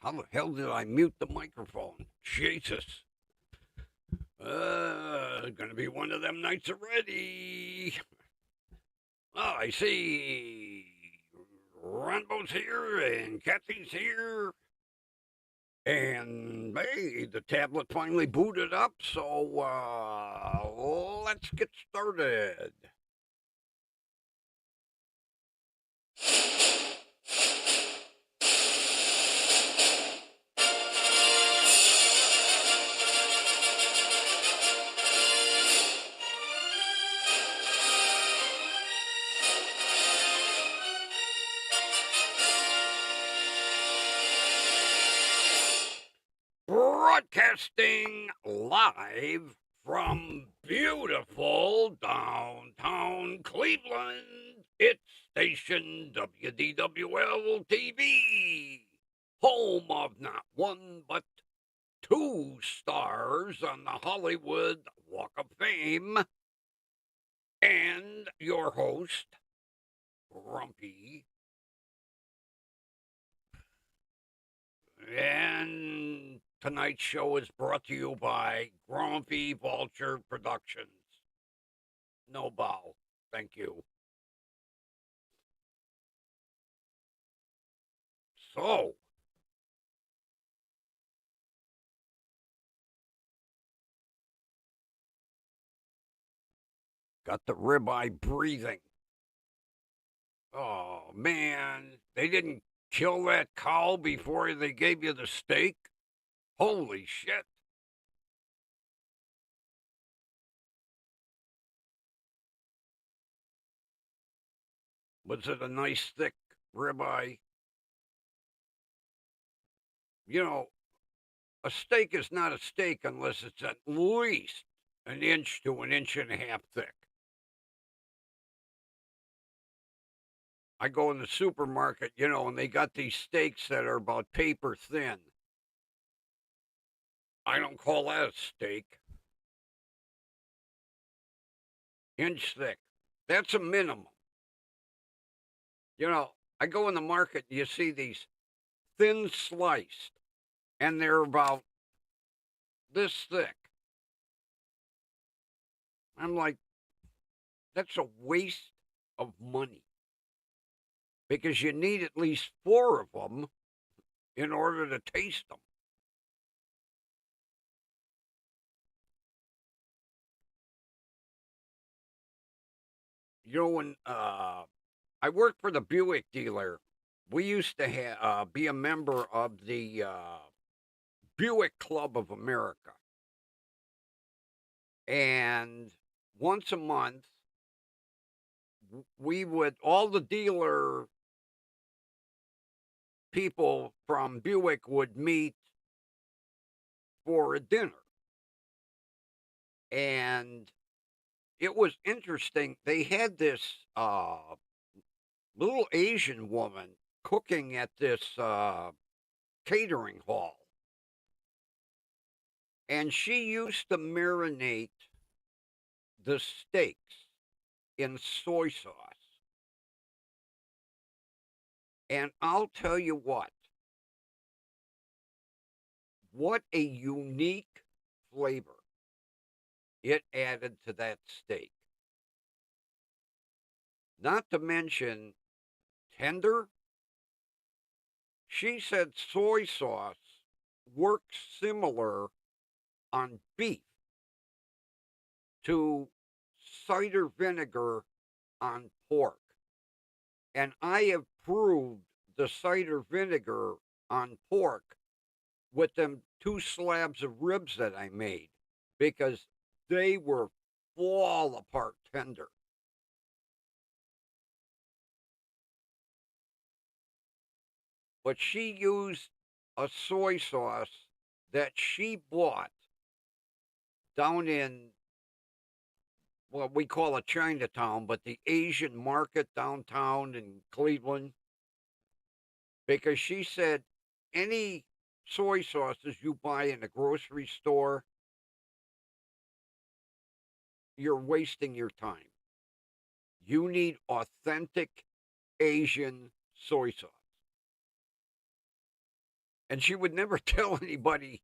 How the hell did I mute the microphone? Jesus. Gonna be one of them nights already. Oh, I see. Rambo's here and Kathy's here. And hey, the tablet finally booted up, so let's get started. Broadcasting live from beautiful downtown Cleveland, it's station WDWL TV, home of not one but two stars on the Hollywood Walk of Fame, and your host, Grumpy. And tonight's show is brought to you by Grumpy Vulture Productions. No bow. Thank you. So, got the ribeye breathing. Oh, man. They didn't kill that cow before they gave you the steak? Holy shit. Was it a nice thick ribeye? You know, a steak is not a steak unless it's at least an inch to an inch and a half thick. I go in the supermarket, and they got these steaks that are about paper thin. I don't call that a steak. Inch thick. That's a minimum. I go in the market and you see these thin sliced, and they're about this thick. I'm like, that's a waste of money. Because you need at least 4 of them in order to taste them. When I worked for the Buick dealer, we used to be a member of the Buick Club of America. And once a month, all the dealer people from Buick would meet for a dinner. And it was interesting. They had this little Asian woman cooking at this catering hall. And she used to marinate the steaks in soy sauce. And I'll tell you what a unique flavor it added to that steak. Not to mention tender. She said soy sauce works similar on beef to cider vinegar on pork. And I have proved the cider vinegar on pork with them 2 slabs of ribs that I made, because they were fall apart tender. But she used a soy sauce that she bought down in what we call a Chinatown, but the Asian market downtown in Cleveland. Because she said any soy sauces you buy in a grocery store, you're wasting your time. You need authentic Asian soy sauce. And she would never tell anybody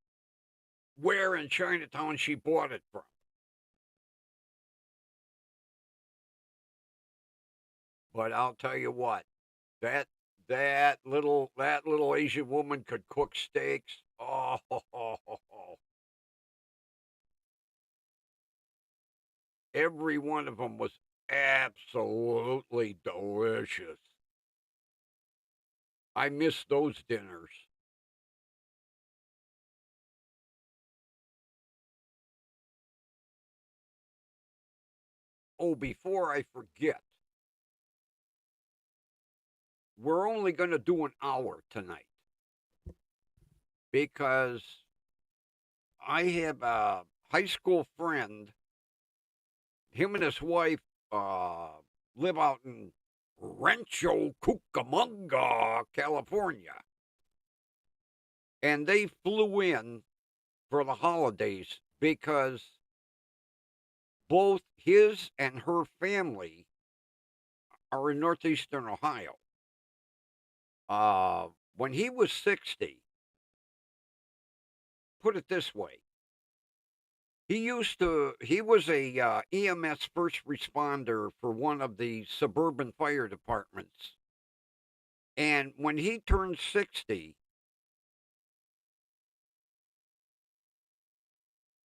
where in Chinatown she bought it from. But I'll tell you what, that that little Asian woman could cook steaks. Oh, every one of them was absolutely delicious. I miss those dinners. Oh, before I forget, we're only going to do an hour tonight because I have a high school friend. Him and his wife uh, live out in Rancho Cucamonga, California. And they flew in for the holidays because both his and her family are in northeastern Ohio. When he was 60, put it this way, he was a EMS first responder for one of the suburban fire departments. And when he turned 60,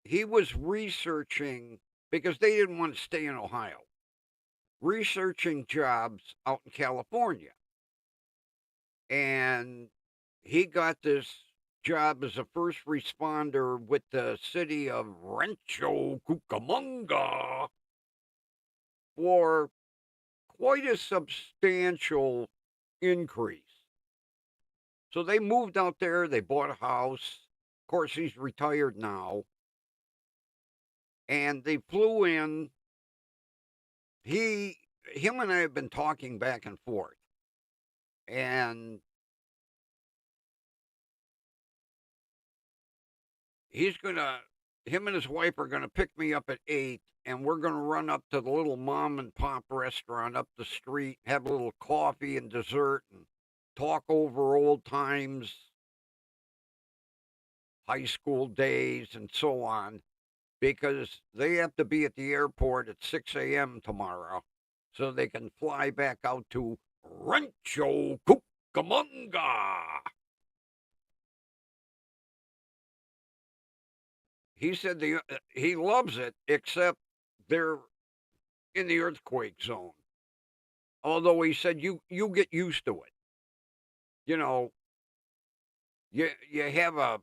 he was researching, because they didn't want to stay in Ohio, researching jobs out in California. And he got this job as a first responder with the city of Rancho Cucamonga for quite a substantial increase. So they moved out there, they bought a house. Of course, he's retired now. And they flew in. Him and I have been talking back and forth. And him and his wife are gonna pick me up at 8, and we're gonna run up to the little mom and pop restaurant up the street, have a little coffee and dessert, and talk over old times, high school days, and so on, because they have to be at the airport at 6 a.m. tomorrow, so they can fly back out to Rancho Cucamonga. He said he loves it, except they're in the earthquake zone. Although he said you get used to it. You know, you have a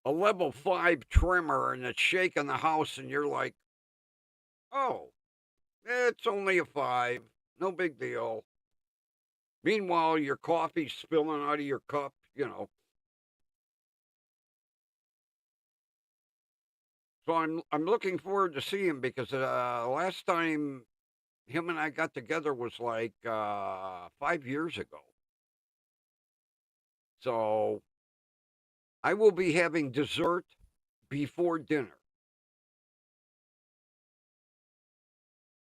level 5 tremor and it's shaking the house, and you're like, oh, it's only a 5, no big deal. Meanwhile, your coffee's spilling out of your cup. So I'm looking forward to seeing him because last time him and I got together was like 5 years ago. So I will be having dessert before dinner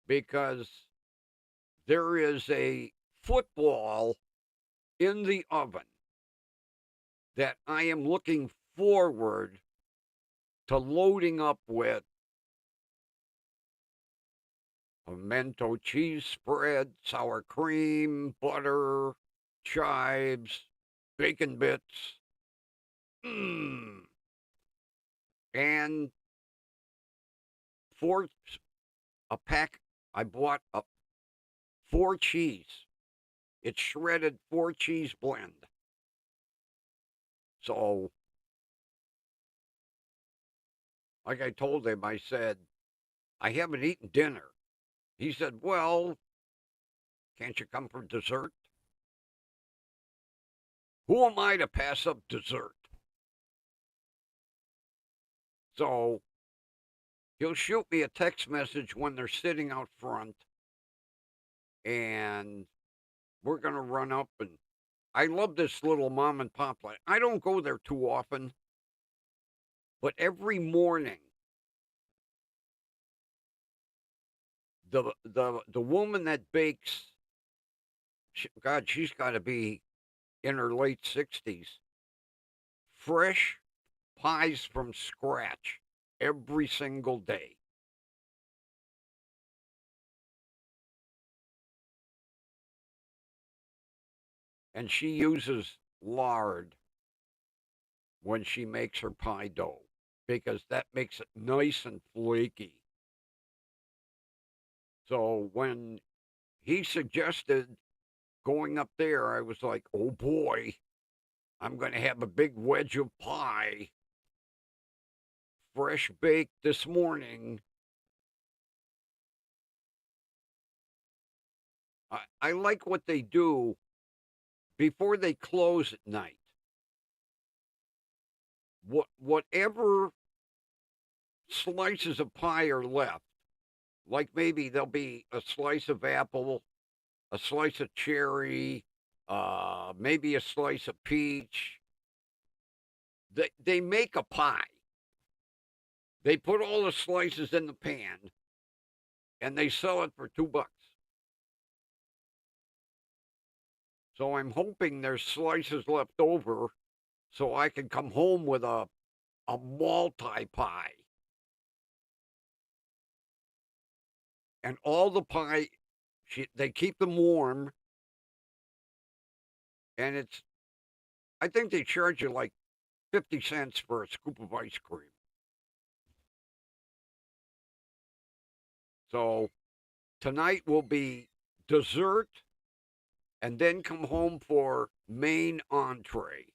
because there is a football in the oven that I am looking forward to loading up with pimento cheese spread, sour cream, butter, chives, bacon bits. Mmm. And four a pack. I bought 4 cheese. It's shredded 4 cheese blend. So, like I told him, I said, I haven't eaten dinner. He said, well, can't you come for dessert? Who am I to pass up dessert? So he'll shoot me a text message when they're sitting out front, and we're going to run up. And I love this little mom and pop place. I don't go there too often, but every morning, the woman that bakes, God, she's got to be in her late 60s, fresh pies from scratch every single day. And she uses lard when she makes her pie dough because that makes it nice and flaky. So when he suggested going up there, I was like, oh boy, I'm going to have a big wedge of pie, fresh baked this morning. I like what they do before they close at night. Whatever slices of pie are left, like maybe there'll be a slice of apple, a slice of cherry, maybe a slice of peach. They make a pie. They put all the slices in the pan and they sell it for $2. So I'm hoping there's slices left over so I can come home with a multi pie. And all the pie, they keep them warm. And I think they charge you like 50 cents for a scoop of ice cream. So tonight will be dessert and then come home for main entree.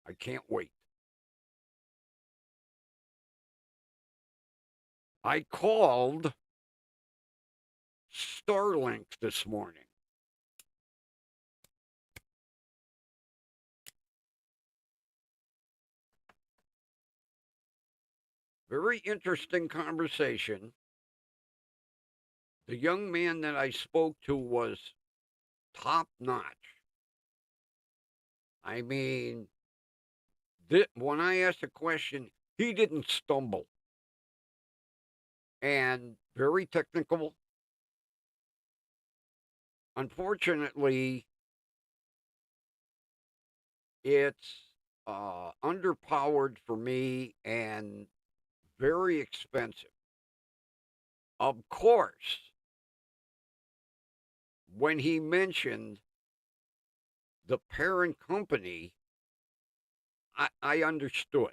I can't wait. I called Starlink this morning. Very interesting conversation. The young man that I spoke to was top notch. I mean, when I asked a question, he didn't stumble. And very technical. Unfortunately, it's underpowered for me and very expensive. Of course, when he mentioned the parent company, I understood.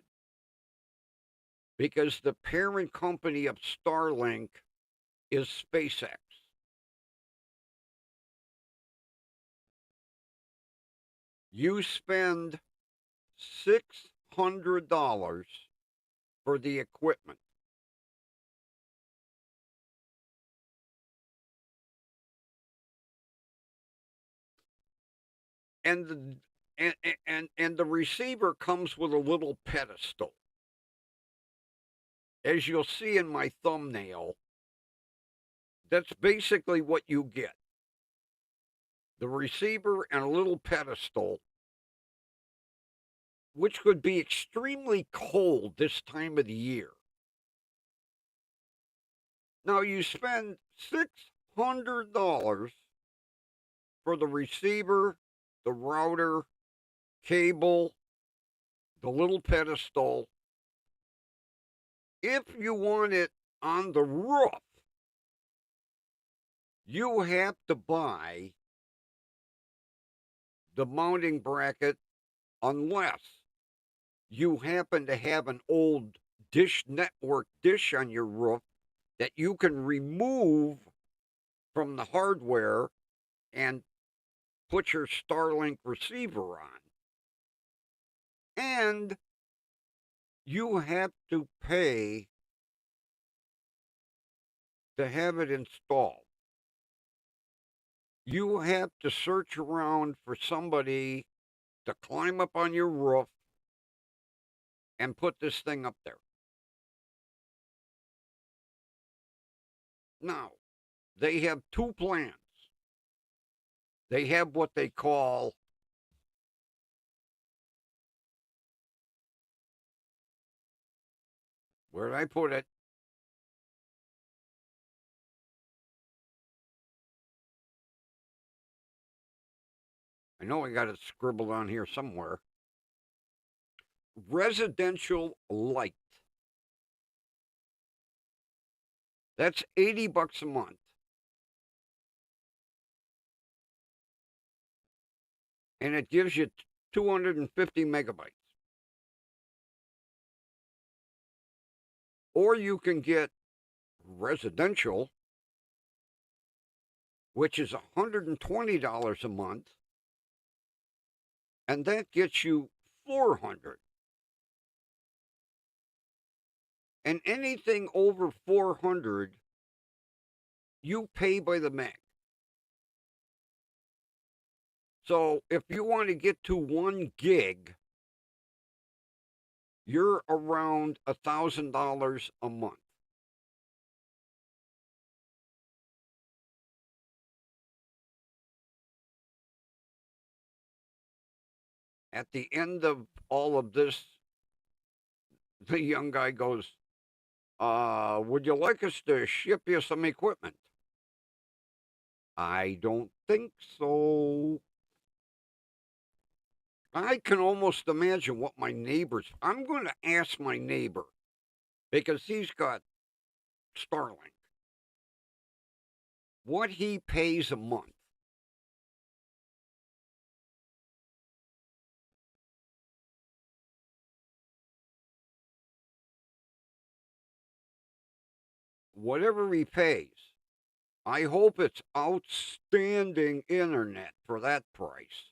Because the parent company of Starlink is SpaceX. You spend $600 for the equipment. And the receiver comes with a little pedestal. As you'll see in my thumbnail, that's basically what you get. The receiver and a little pedestal, which could be extremely cold this time of the year. Now you spend $600 for the receiver, the router, cable, the little pedestal. If you want it on the roof, you have to buy the mounting bracket unless you happen to have an old Dish Network dish on your roof that you can remove from the hardware and put your Starlink receiver on. And you have to pay to have it installed. You have to search around for somebody to climb up on your roof and put this thing up there. Now, they have two plans. They have what they call where did I put it? I know I got it scribbled on here somewhere. Residential light. That's $80 a month. And it gives you 250 megabytes. Or you can get residential, which is $120 a month, and that gets you 400. And anything over 400, you pay by the meg. So if you want to get to 1 gig, you're around $1,000 a month. At the end of all of this, the young guy goes, would you like us to ship you some equipment? I don't think so. I can almost imagine what my neighbors. I'm going to ask my neighbor because he's got Starlink. What he pays a month. Whatever he pays. I hope it's outstanding internet for that price.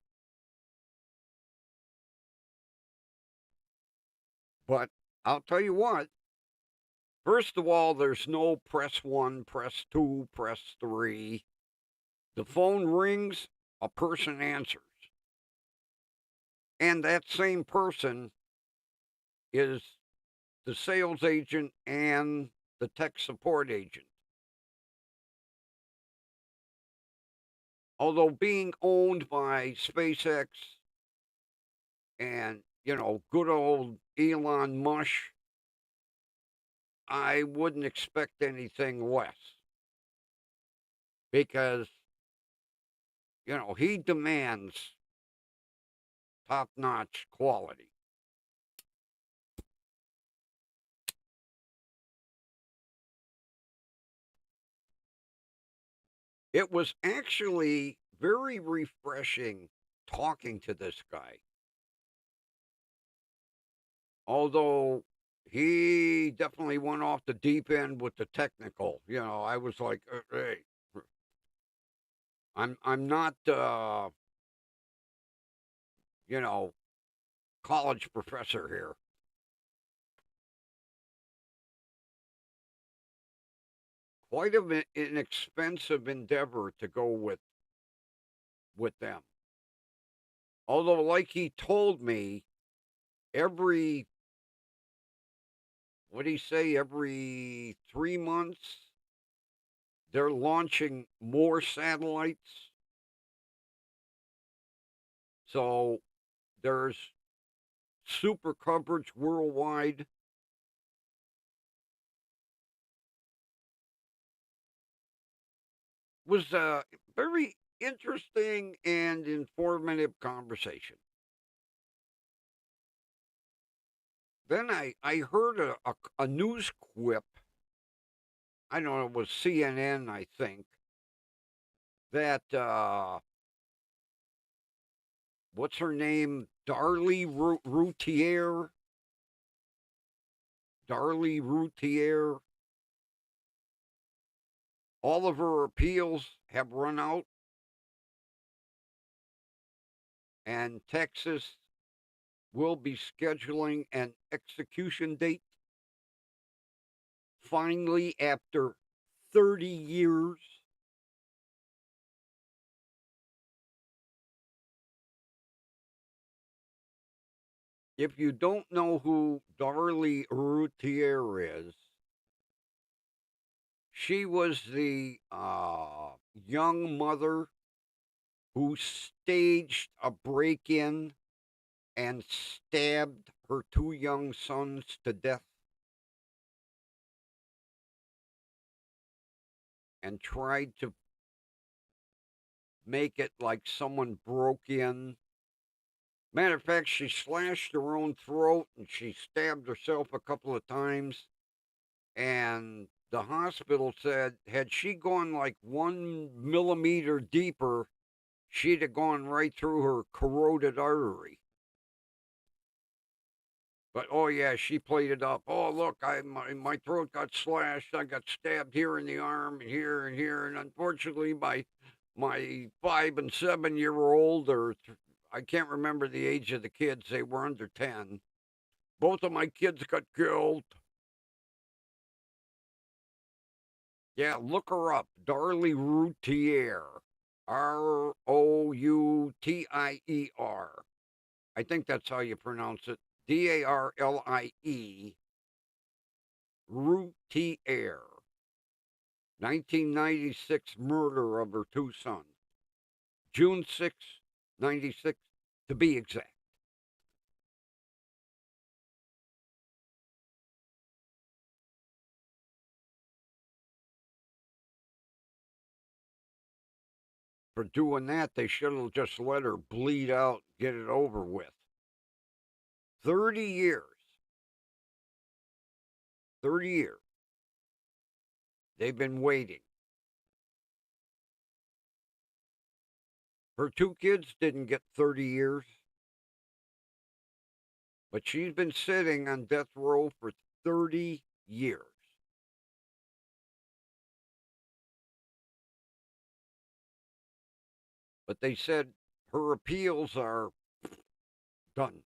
But I'll tell you what. First of all, there's no press 1, press 2, press 3. The phone rings, a person answers. And that same person is the sales agent and the tech support agent. Although being owned by SpaceX and, good old Elon Musk, I wouldn't expect anything less. Because, he demands top notch quality. It was actually very refreshing talking to this guy. Although he definitely went off the deep end with the technical. I was like, hey, I'm not, college professor here. Quite an expensive endeavor to go with them. Although, like he told me, every 3 months, they're launching more satellites. So there's super coverage worldwide. Was a very interesting and informative conversation. Then I heard a news quip. I don't know, it was CNN, I think, that, what's her name? Routier. Darlie Routier. All of her appeals have run out. And Texas will be scheduling an execution date. Finally, after 30 years. If you don't know who Darlie Routier is, she was the young mother who staged a break in and stabbed her 2 young sons to death and tried to make it like someone broke in. Matter of fact, she slashed her own throat and she stabbed herself a couple of times. And the hospital said, had she gone like 1 millimeter deeper, she'd have gone right through her carotid artery. But oh yeah, she played it up. Oh look, my throat got slashed. I got stabbed here in the arm and here and here. And unfortunately, my 5 and 7 year old, or I can't remember the age of the kids. They were under 10. Both of my kids got killed. Yeah, look her up, Darlie Routier, Routier. I think that's how you pronounce it. Darlie Routier. 1996 murder of her two sons. June 6, 96, to be exact. For doing that, they should have just let her bleed out, get it over with. 30 years. 30 years. They've been waiting. Her two kids didn't get 30 years, but she's been sitting on death row for 30 years. But they said her appeals are done.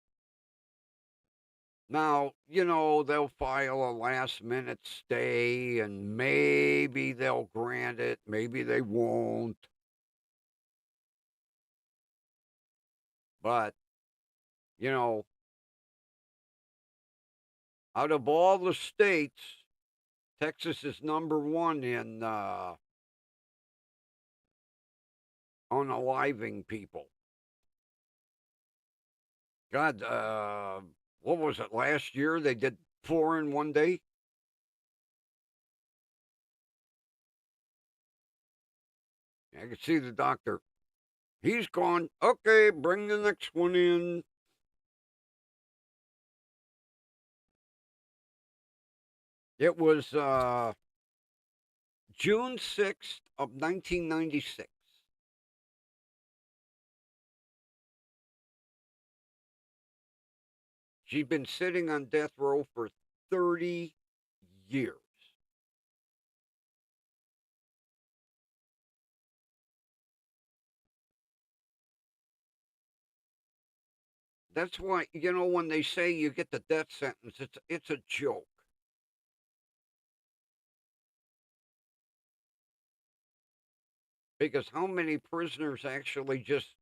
Now, they'll file a last minute stay and maybe they'll grant it, maybe they won't. But, out of all the states, Texas is #1 in unaliving people. God, what was it, last year? They did 4 in one day? I could see the doctor. He's gone. Okay, bring the next one in. It was June 6th of 1996. She's been sitting on death row for 30 years. That's why, when they say you get the death sentence, it's a joke. Because how many prisoners actually just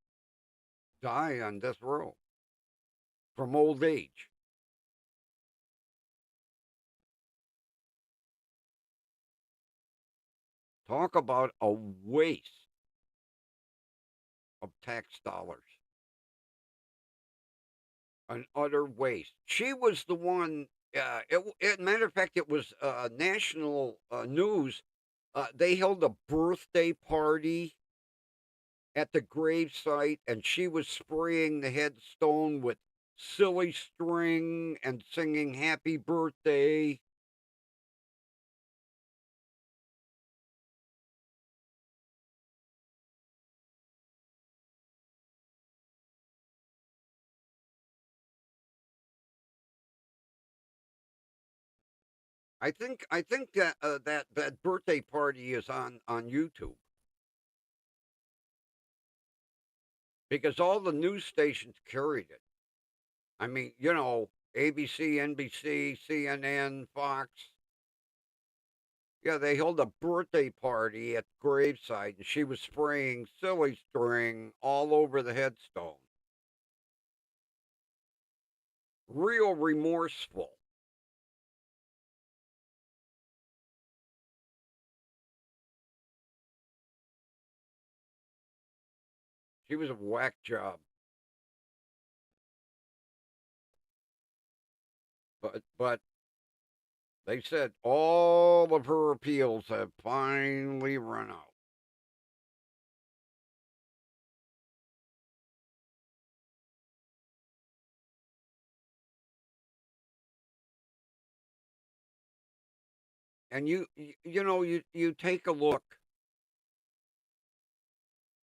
die on death row from old age? Talk about a waste of tax dollars. An utter waste. She was the one. Matter of fact, it was national news. They held a birthday party at the gravesite, and she was spraying the headstone with silly string and singing "Happy Birthday." I think that that birthday party is on YouTube because all the news stations carried it. I mean, ABC, NBC, CNN, Fox. Yeah, they held a birthday party at the gravesite, and she was spraying silly string all over the headstone. Real remorseful. She was a whack job. But they said all of her appeals have finally run out. And you take a look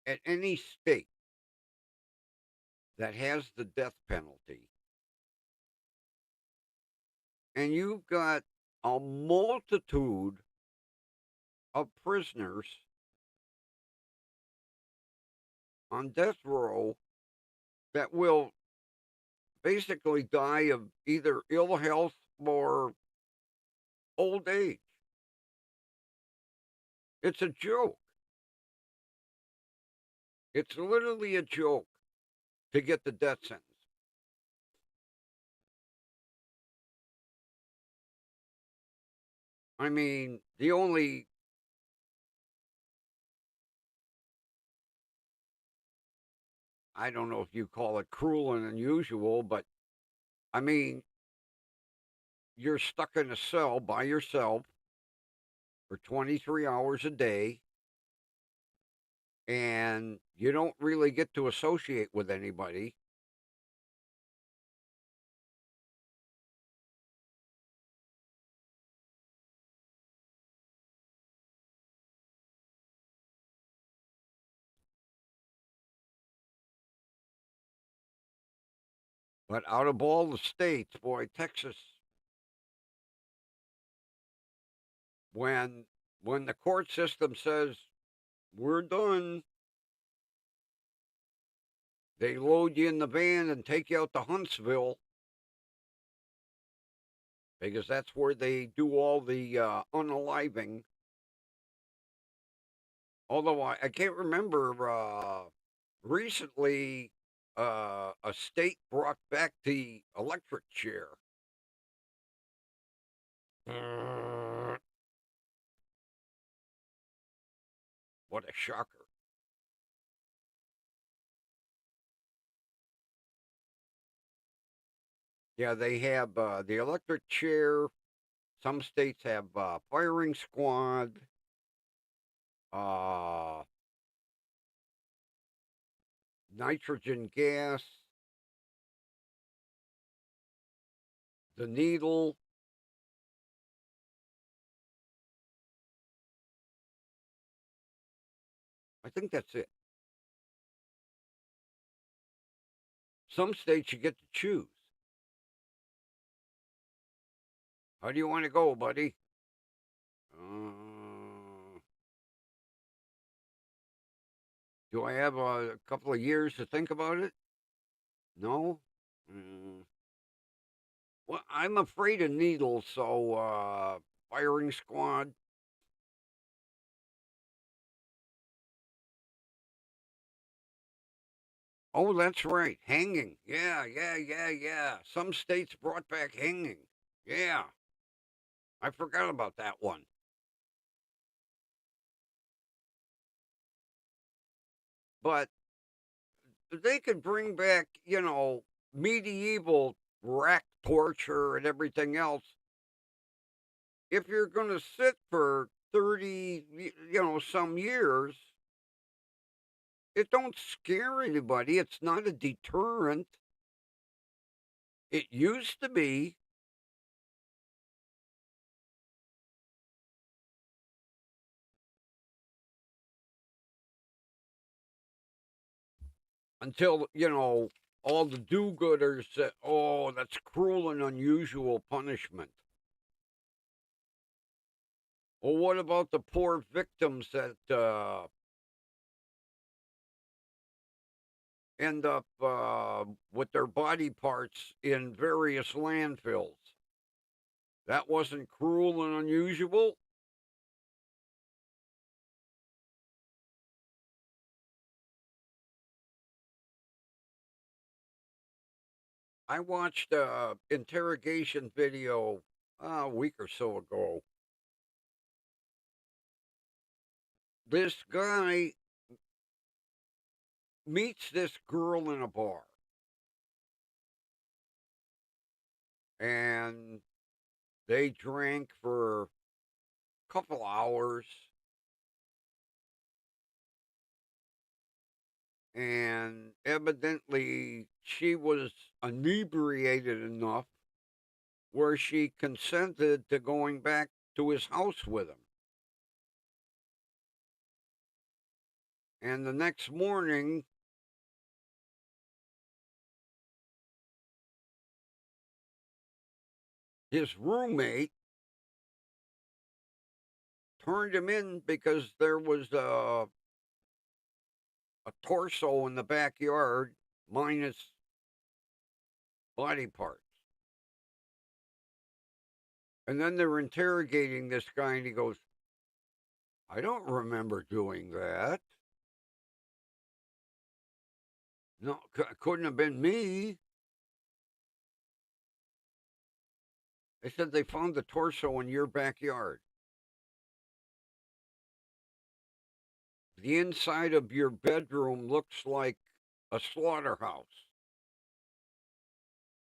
at any state that has the death penalty, and you've got a multitude of prisoners on death row that will basically die of either ill health or old age. It's a joke. It's literally a joke to get the death sentence. I mean, I don't know if you call it cruel and unusual, but I mean, you're stuck in a cell by yourself for 23 hours a day, and you don't really get to associate with anybody. But out of all the states, boy, Texas, when when the court system says we're done, they load you in the van and take you out to Huntsville because that's where they do all the unaliving. Although I can't remember, recently a state brought back the electric chair. What a shocker. Yeah, they have the electric chair. Some states have firing squad, uh, nitrogen gas, the needle. I think that's it. Some states you get to choose. How do you want to go, buddy? Do I have a couple of years to think about it? No? Well, I'm afraid of needles, so firing squad. Oh, that's right. Hanging. Yeah, yeah, yeah, yeah. Some states brought back hanging. Yeah. I forgot about that one. But they could bring back, medieval rack torture and everything else. If you're going to sit for 30, some years, it don't scare anybody. It's not a deterrent. It used to be. Until, all the do-gooders said, oh, that's cruel and unusual punishment. Well, what about the poor victims that end up with their body parts in various landfills? That wasn't cruel and unusual? I watched a interrogation video a week or so ago. This guy meets this girl in a bar, and they drank for a couple hours, and evidently she was inebriated enough where she consented to going back to his house with him. And the next morning, his roommate turned him in because there was a torso in the backyard minus body parts. And then they're interrogating this guy, and he goes, I don't remember doing that. No, couldn't have been me. They said they found the torso in your backyard. The inside of your bedroom looks like a slaughterhouse.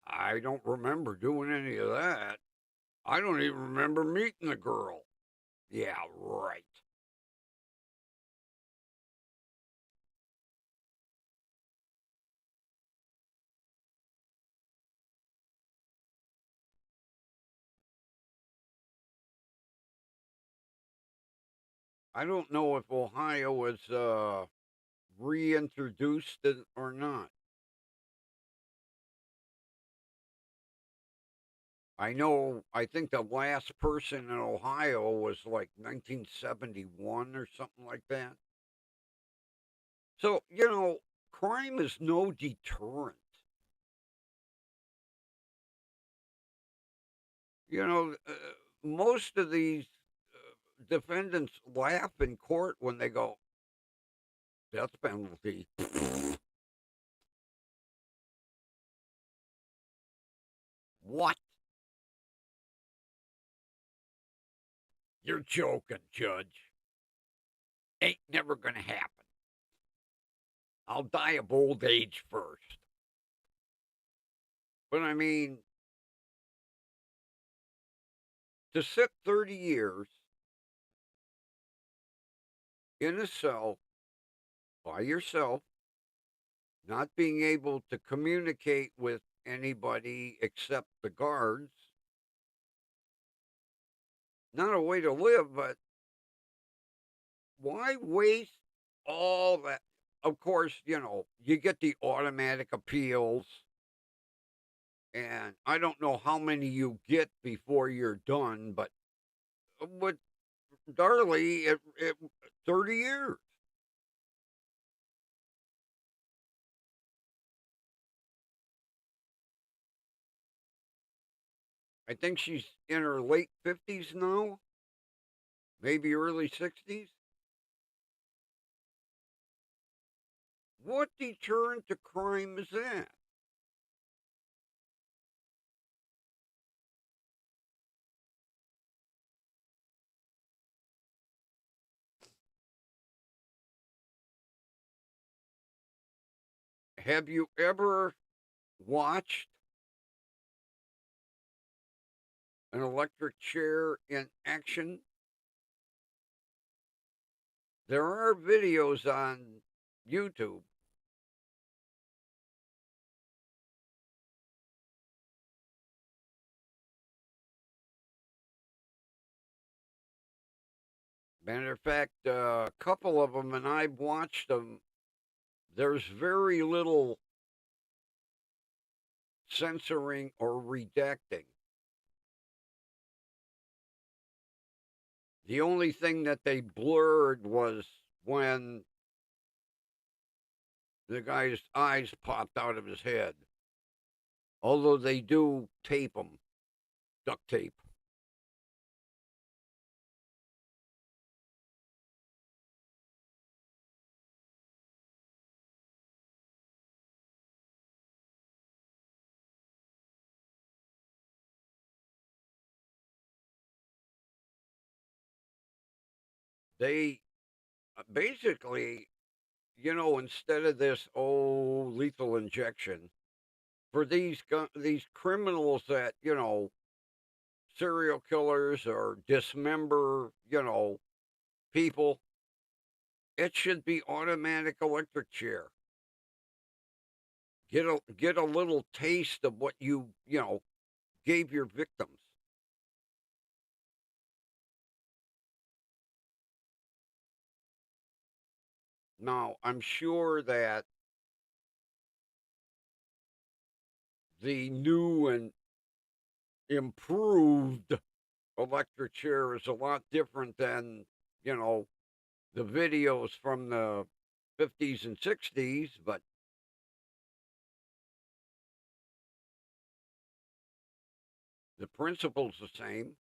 I don't remember doing any of that. I don't even remember meeting the girl. Yeah, right. I don't know if Ohio is reintroduced it or not. I think the last person in Ohio was like 1971 or something like that. So, crime is no deterrent. Most of these defendants laugh in court when they go, death penalty. What? You're joking, Judge. Ain't never gonna happen. I'll die of old age first. But I mean, to sit 30 years in a cell by yourself, not being able to communicate with anybody except the guards, not a way to live, but why waste all that? Of course, you get the automatic appeals, and I don't know how many you get before you're done, but with Darley, it 30 years. I think she's in her late 50s now, maybe early 60s. What deterrent to crime is that? Have you ever watched an electric chair in action? There are videos on YouTube. Matter of fact, a couple of them, and I've watched them. There's very little censoring or redacting. The only thing that they blurred was when the guy's eyes popped out of his head. Although they do tape them, duct tape. They basically, instead of this lethal injection for these criminals that serial killers or dismember people, it should be automatic electric chair. Get a little taste of what you gave your victims. Now, I'm sure that the new and improved electric chair is a lot different than, you know, the videos from the 50s and 60s, but the principle's the same.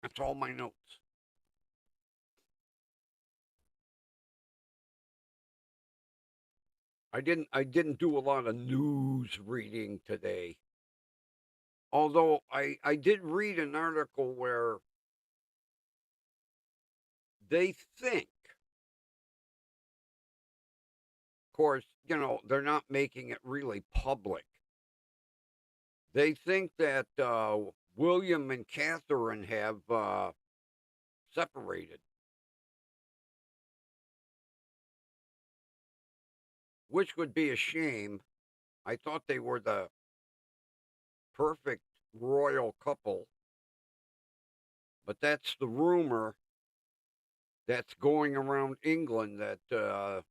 That's all my notes. I didn't do a lot of news reading today. Although I did read an article where they think, of course, they're not making it really public. They think that William and Catherine have separated, which would be a shame. I thought they were the perfect royal couple, but that's the rumor that's going around England that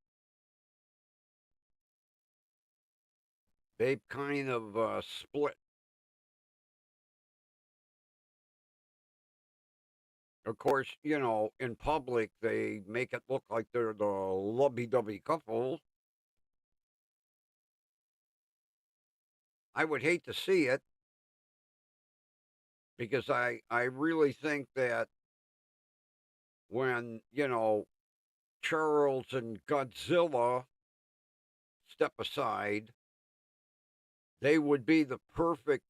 they've kind of split. Of course, in public they make it look like they're the lovey-dovey couple. I would hate to see it because I really think that when, Charles and Godzilla step aside, they would be the perfect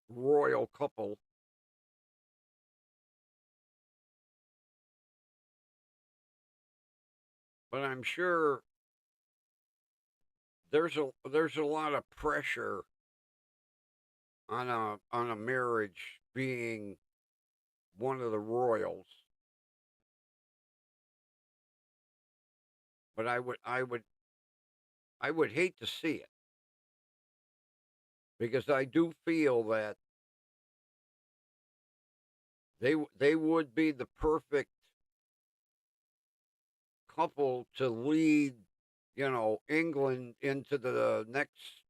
royal couple. But I'm sure there's a lot of pressure on a marriage being one of the royals. But I would hate to see it because I do feel that they would be the perfect couple to lead, England into the next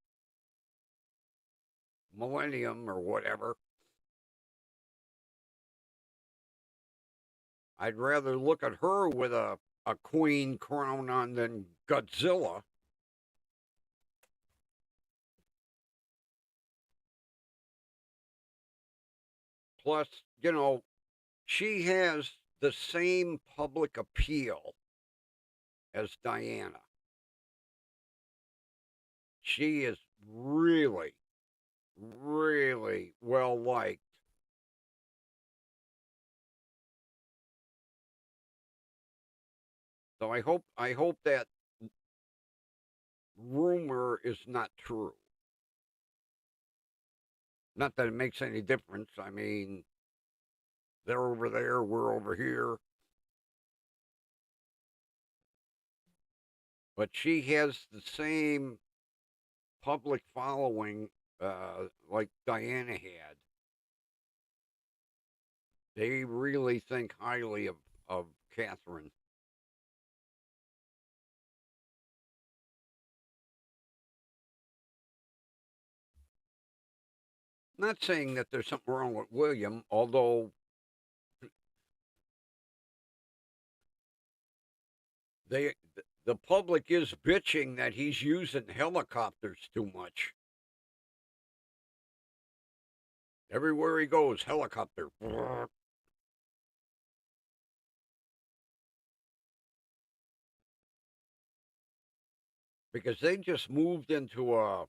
millennium or whatever. I'd rather look at her with a queen crown on than Godzilla. Plus, she has the same public appeal as Diana. She is really, really well liked. So I hope that rumor is not true. Not that it makes any difference. I mean, they're over there, we're over here. But she has the same public following like Diana had. They really think highly of Catherine. Not saying that there's something wrong with William, although they the public is bitching that he's using helicopters too much. Everywhere he goes, helicopter. Because they just moved into I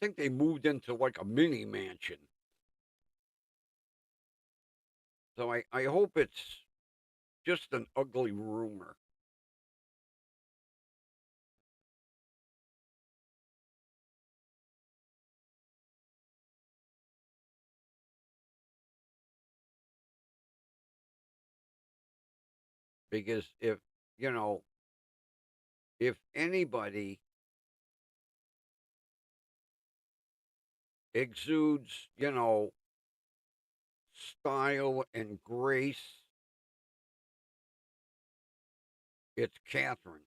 think they moved into like a mini mansion. So I hope it's just an ugly rumor. because if anybody exudes, style and grace, it's Catherine.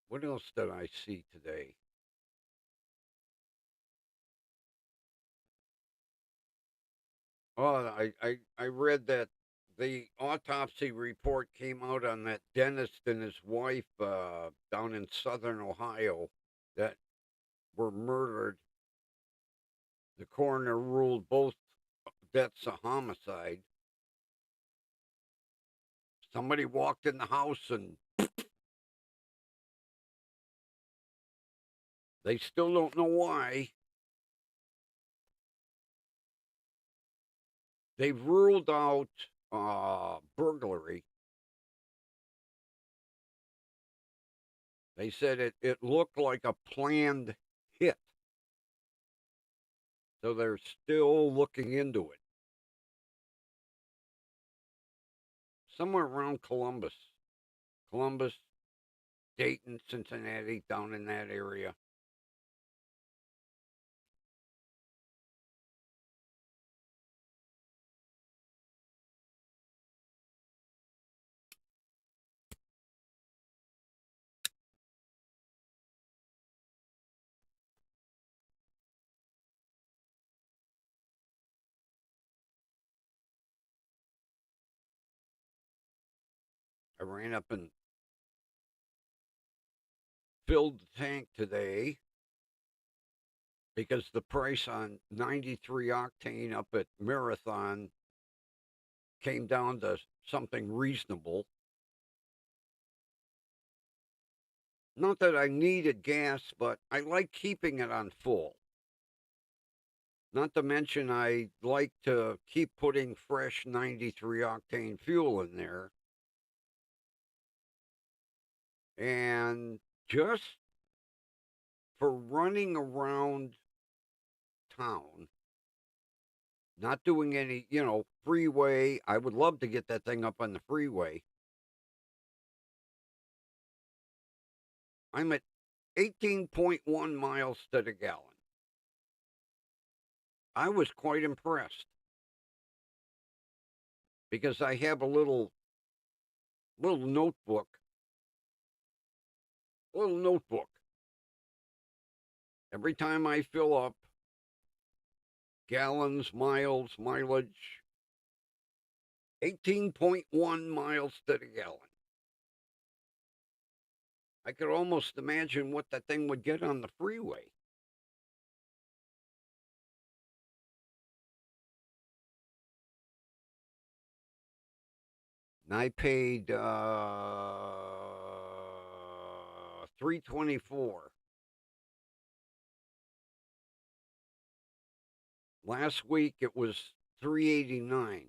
What else did I see today? Oh, I read that the autopsy report came out on that dentist and his wife down in southern Ohio that were murdered. The coroner ruled both deaths a homicide. Somebody walked in the house and they still don't know why. They've ruled out burglary. They said it looked like a planned hit. So they're still looking into it. Somewhere around Columbus, Dayton, Cincinnati, down in that area. I ran up and filled the tank today because the price on 93 octane up at Marathon came down to something reasonable. Not that I needed gas, but I like keeping it on full. Not to mention, I like to keep putting fresh 93 octane fuel in there. And just for running around town, not doing any, freeway. I would love to get that thing up on the freeway. I'm at 18.1 miles to the gallon. I was quite impressed because I have a notebook, little notebook. Every time I fill up, gallons, miles, mileage, 18.1 miles to the gallon. I could almost imagine what that thing would get on the freeway. And I paid $3.24. Last week it was $3.89.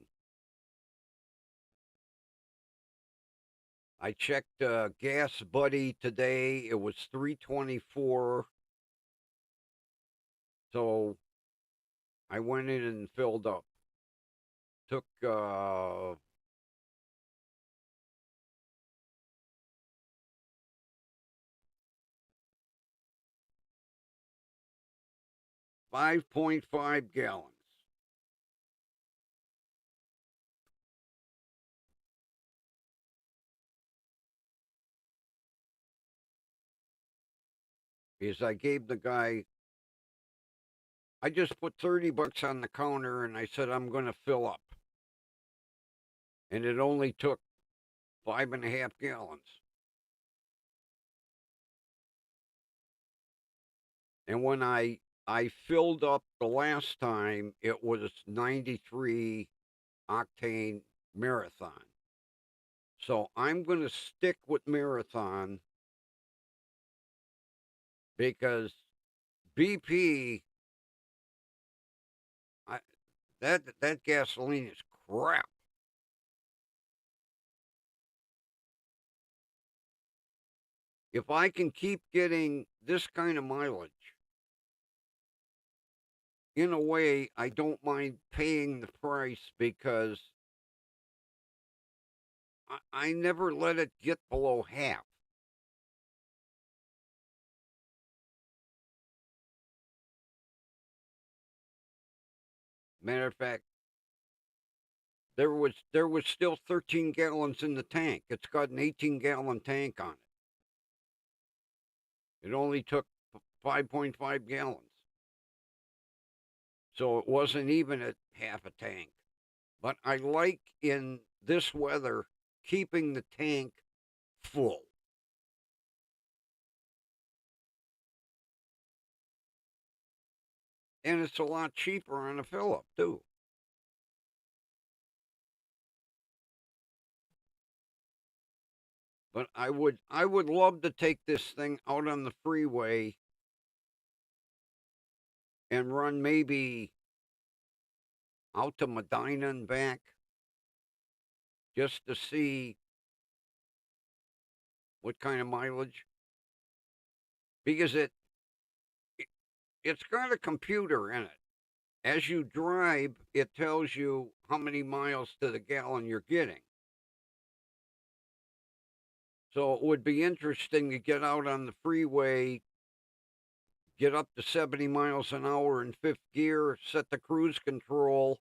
I checked Gas Buddy today. It was $3.24. So I went in and filled up. Took 5.5 gallons. Because I gave the guy, I just put $30 on the counter and I said, I'm going to fill up. And it only took 5.5 gallons. And when I filled up the last time, it was 93 octane Marathon. So I'm going to stick with Marathon because BP, that gasoline is crap. If I can keep getting this kind of mileage, in a way, I don't mind paying the price because I never let it get below half. Matter of fact, there was still 13 gallons in the tank. It's got an 18-gallon tank on it. It only took 5.5 gallons. So it wasn't even at half a tank. But I like in this weather keeping the tank full. And it's a lot cheaper on a fill up too. But I would love to take this thing out on the freeway and run maybe out to Medina and back just to see what kind of mileage, because it's got a computer in it. As you drive, it tells you how many miles to the gallon you're getting. So it would be interesting to get out on the freeway, get up to 70 miles an hour in fifth gear, set the cruise control,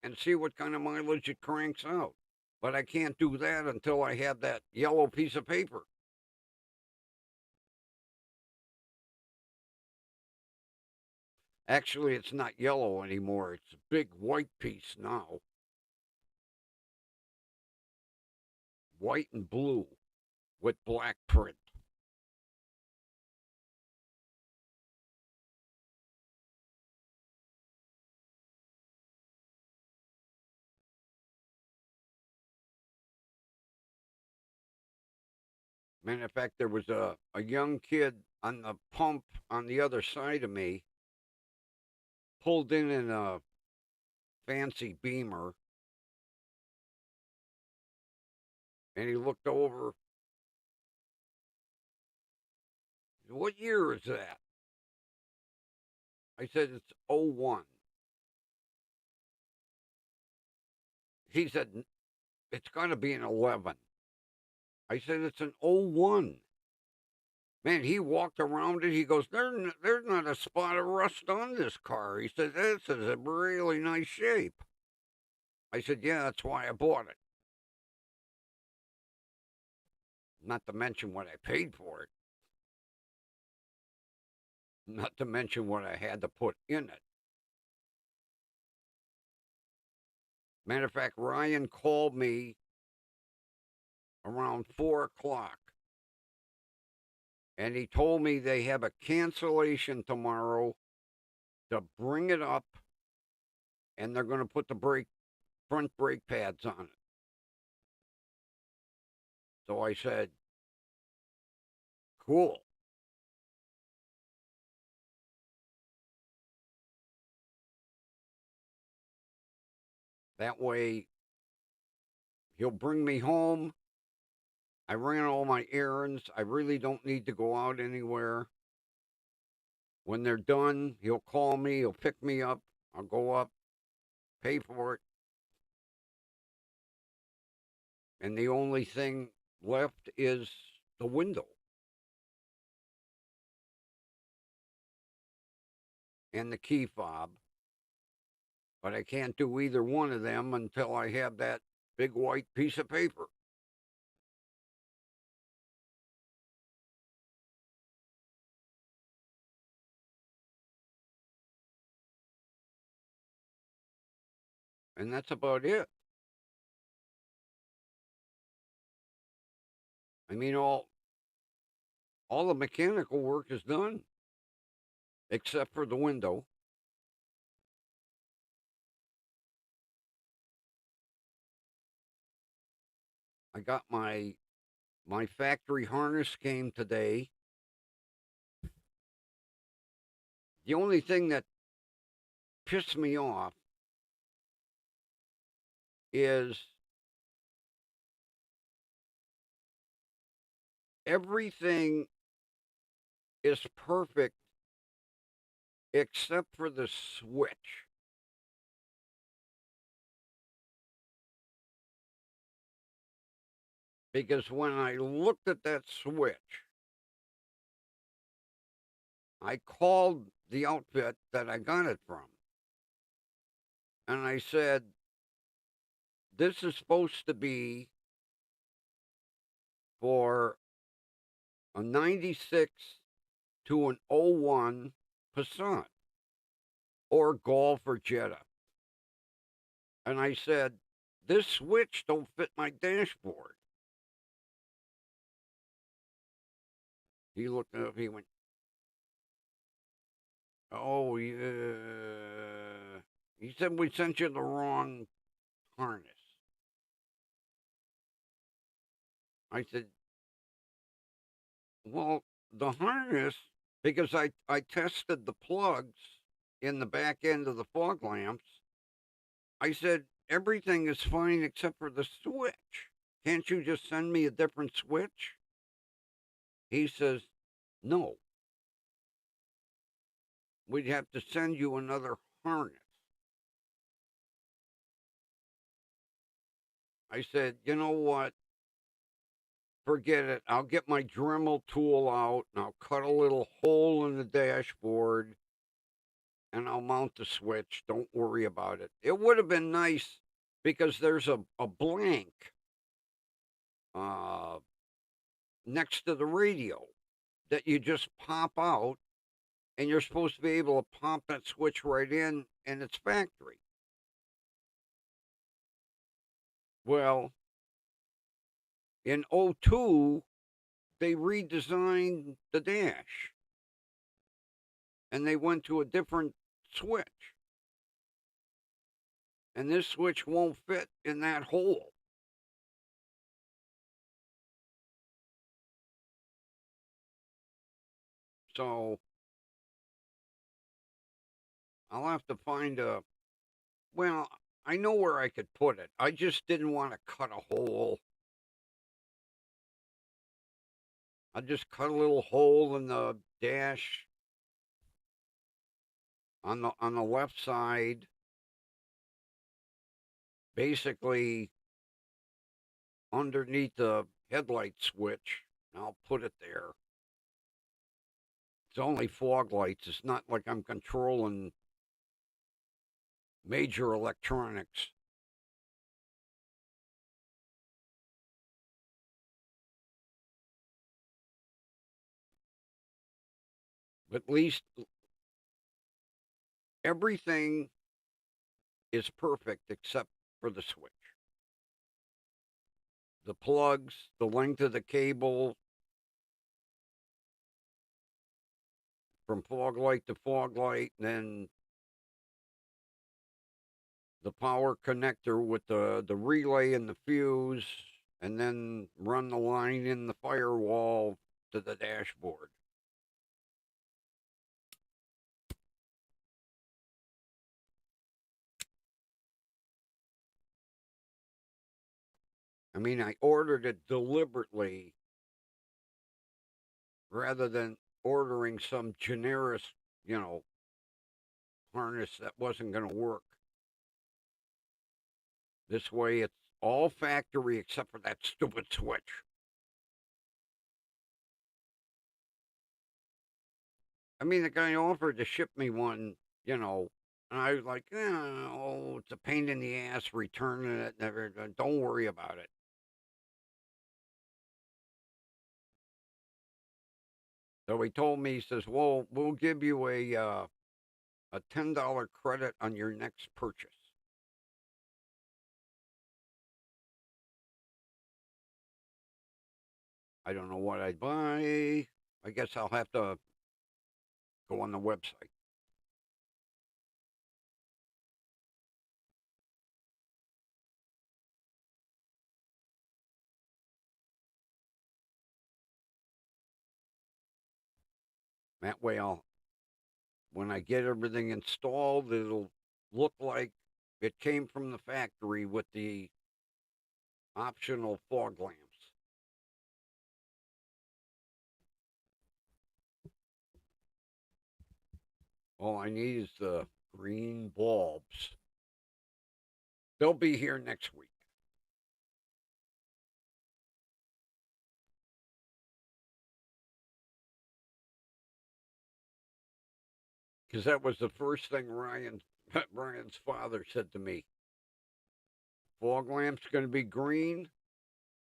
and see what kind of mileage it cranks out. But I can't do that until I have that yellow piece of paper. Actually, it's not yellow anymore. It's a big white piece now. White and blue with black print. Matter of fact, there was a young kid on the pump on the other side of me, pulled in a fancy Beamer, and he looked over. What year is that? I said, it's '01. He said, it's got to be an 11. I said, it's an '01. Man, he walked around it. He goes, there's not a spot of rust on this car. He said, this is a really nice shape. I said, yeah, that's why I bought it. Not to mention what I paid for it. Not to mention what I had to put in it. Matter of fact, Ryan called me around 4 o'clock, and he told me they have a cancellation tomorrow to bring it up, and they're going to put the front brake pads on it. So I said, cool. That way, he'll bring me home. I ran all my errands. I really don't need to go out anywhere. When they're done, he'll call me. He'll pick me up. I'll go up, pay for it. And the only thing left is the window and the key fob. But I can't do either one of them until I have that big white piece of paper. And that's about it. I mean, all the mechanical work is done except for the window. I got my factory harness came today. The only thing that pissed me off is everything is perfect except for the switch. Because when I looked at that switch, I called the outfit that I got it from. And I said, this is supposed to be for a 96 to an 01 Passat or Golf or Jetta. And I said, this switch don't fit my dashboard. He looked up, he went, oh, yeah. He said, we sent you the wrong harness. I said, well, the harness, because I tested the plugs in the back end of the fog lamps. I said, everything is fine except for the switch. Can't you just send me a different switch? He says, no. We'd have to send you another harness. I said, you know what? Forget it. I'll get my Dremel tool out and I'll cut a little hole in the dashboard and I'll mount the switch. Don't worry about it. It would have been nice because there's a blank next to the radio that you just pop out, and you're supposed to be able to pop that switch right in its factory. Well, in 02, they redesigned the dash and they went to a different switch. And this switch won't fit in that hole. So I'll have to find well, I know where I could put it. I just didn't want to cut a hole. I just cut a little hole in the dash on the left side, basically underneath the headlight switch. I'll put it there. It's only fog lights. It's not like I'm controlling major electronics. But at least everything is perfect except for the switch. The plugs, the length of the cable from fog light to fog light, and then the power connector with the relay and the fuse, and then run the line in the firewall to the dashboard. I mean, I ordered it deliberately rather than ordering some generic, harness that wasn't going to work. This way, it's all factory except for that stupid switch. I mean, the guy offered to ship me one, and I was like, oh, it's a pain in the ass returning it. Never, don't worry about it. So he told me, he says, well, we'll give you a $10 credit on your next purchase. I don't know what I'd buy. I guess I'll have to go on the website. That way when I get everything installed, it'll look like it came from the factory with the optional fog lamps. All I need is the green bulbs. They'll be here next week. Because that was the first thing Ryan's father said to me. Fog lamp's going to be green.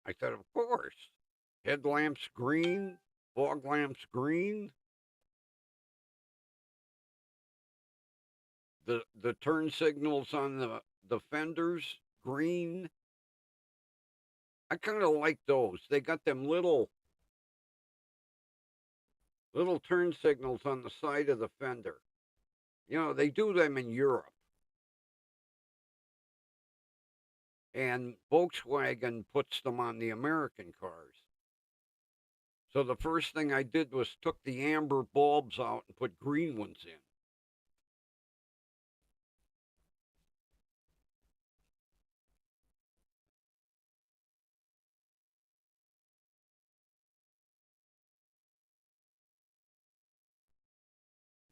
I said, of course. Headlamps green, fog lamps green. The turn signals on the fenders green. I kind of like those. They got them little turn signals on the side of the fender. You know, they do them in Europe. And Volkswagen puts them on the American cars. So the first thing I did was took the amber bulbs out and put green ones in.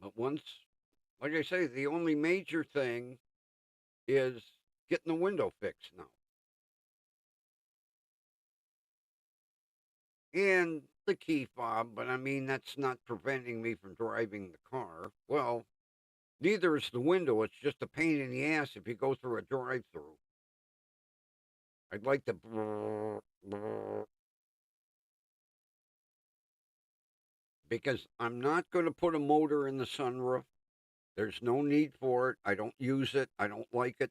But once, like I say, the only major thing is getting the window fixed now. And the key fob, but I mean, that's not preventing me from driving the car. Well, neither is the window. It's just a pain in the ass if you go through a drive through. I'd like to. Because I'm not going to put a motor in the sunroof. There's no need for it. I don't use it. I don't like it.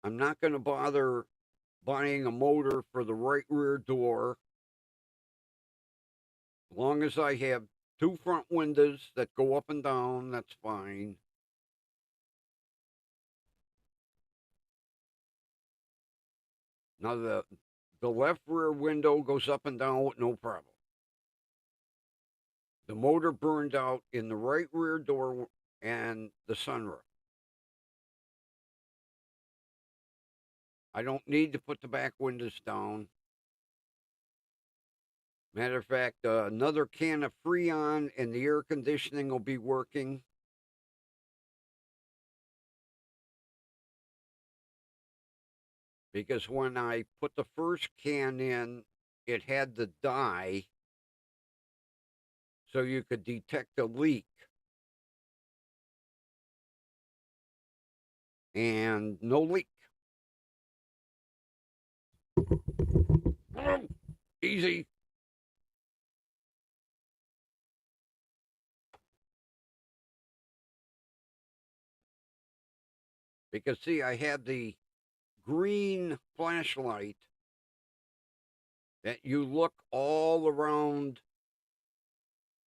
I'm not going to bother buying a motor for the right rear door. As long as I have two front windows that go up and down, that's fine. Now the left rear window goes up and down with no problem. The motor burned out in the right rear door and the sunroof. I don't need to put the back windows down. Matter of fact, another can of Freon and the air conditioning will be working. Because when I put the first can in, it had the dye so you could detect a leak. And no leak. Easy. Because, see, I had the green flashlight that you look all around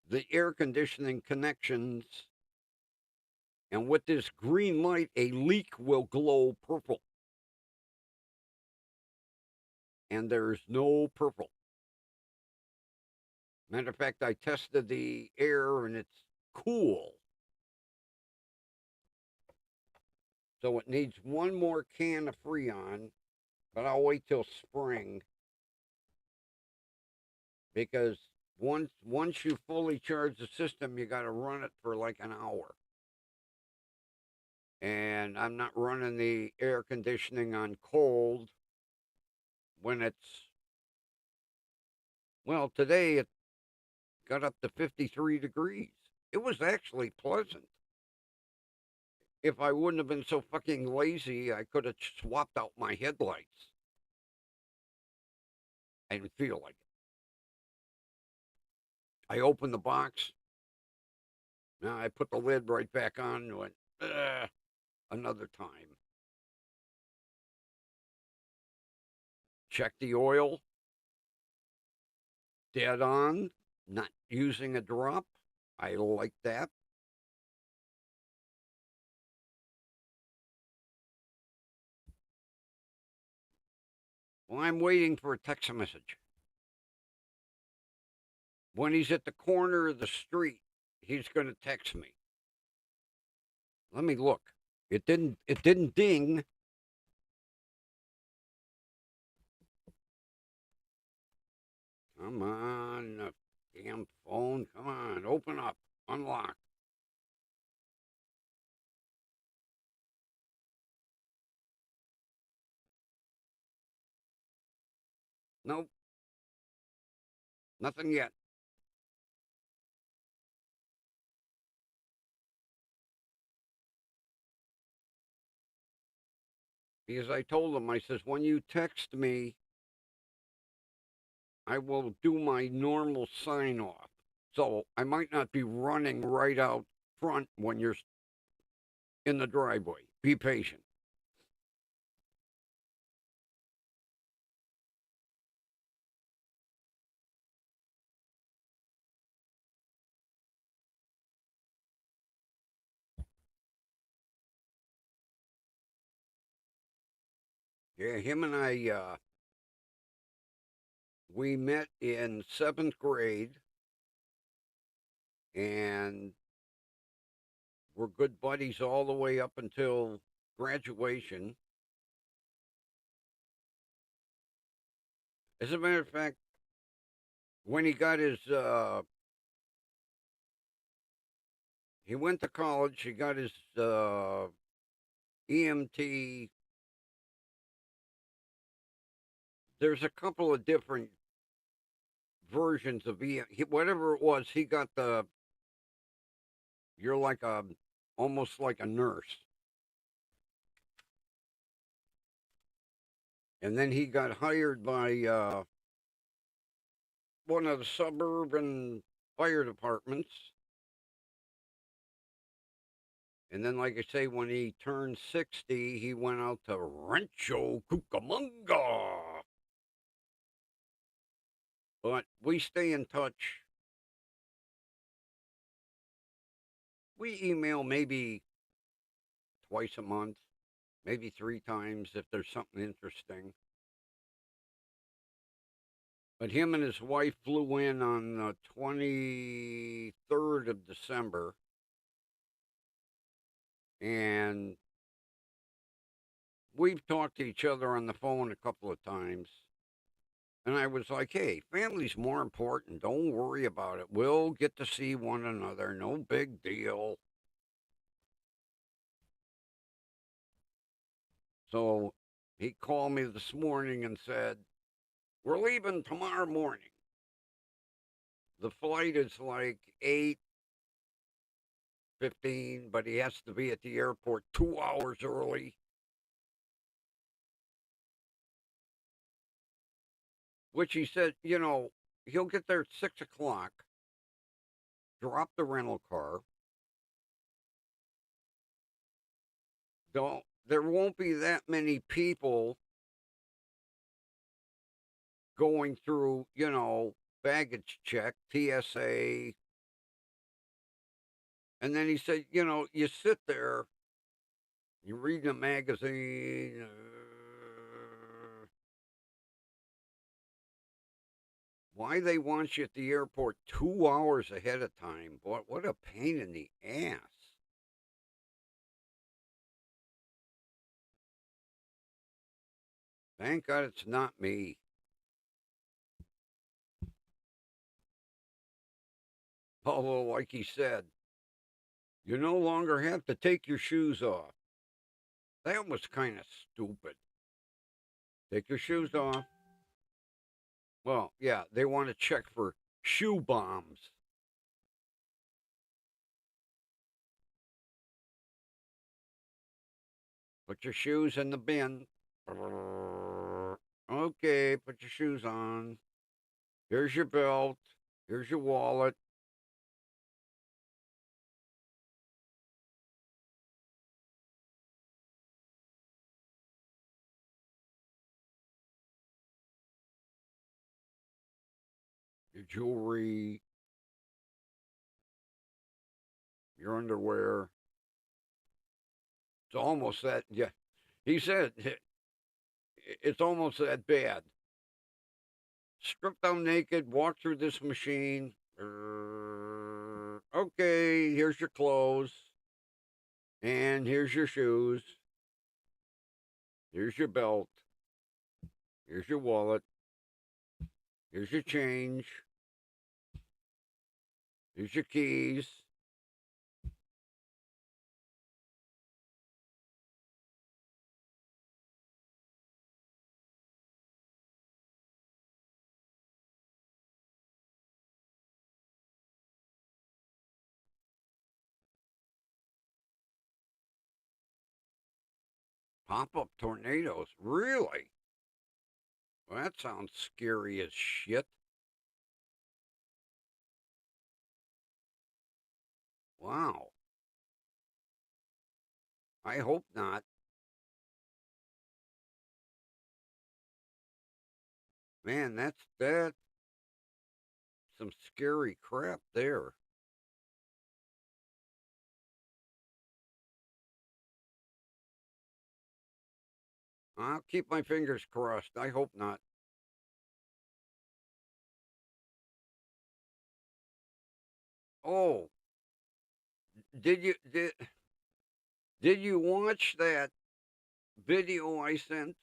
the air conditioning connections. And with this green light, a leak will glow purple. And there's no purple. Matter of fact, I tested the air and it's cool. So it needs one more can of Freon, but I'll wait till spring. Because once you fully charge the system, you got to run it for like an hour. And I'm not running the air conditioning on cold when it's, well, today it got up to 53 degrees. It was actually pleasant. If I wouldn't have been so fucking lazy, I could have swapped out my headlights. I didn't feel like it. I opened the box. Now I put the lid right back on and went, another time. Check the oil. Dead on. Not using a drop. I like that. Well, I'm waiting for a text message. When he's at the corner of the street, he's going to text me. Let me look. It didn't ding. Come on, the damn phone. Come on, open up. Unlock. Nope, nothing yet. Because I told him, I says, when you text me, I will do my normal sign off. So I might not be running right out front when you're in the driveway. Be patient. Yeah, him and I, we met in seventh grade, and we're good buddies all the way up until graduation. As a matter of fact, when he got his, he went to college. He got his EMT. There's a couple of different versions of whatever it was. He got the. You're like a, almost like a nurse, and then he got hired by one of the suburban fire departments. And then, like I say, when he turned 60, he went out to Rancho Cucamonga. But we stay in touch. We email maybe twice a month, maybe three times if there's something interesting. But him and his wife flew in on the 23rd of December. And we've talked to each other on the phone a couple of times. And I was like, hey, family's more important. Don't worry about it. We'll get to see one another. No big deal. So he called me this morning and said, we're leaving tomorrow morning. The flight is like 8:15, but he has to be at the airport 2 hours early. Which he said, he'll get there at 6 o'clock, drop the rental car. There won't be that many people going through, baggage check, TSA. And then he said, you sit there, you read the magazine. Why they want you at the airport 2 hours ahead of time? Boy, what a pain in the ass. Thank God it's not me. Although, like he said, you no longer have to take your shoes off. That was kind of stupid. Take your shoes off. Well, yeah, they want to check for shoe bombs. Put your shoes in the bin. Okay, put your shoes on. Here's your belt. Here's your wallet. Your jewelry. Your underwear. It's almost that, yeah. He said it's almost that bad. Strip down naked, walk through this machine. Okay, here's your clothes. And here's your shoes. Here's your belt. Here's your wallet. Here's your change. Here's your keys. Pop-up tornadoes? Really? Well, that sounds scary as shit. Wow. I hope not. Man, that's some scary crap there. I'll keep my fingers crossed. I hope not. Oh, did you did you watch that video I sent?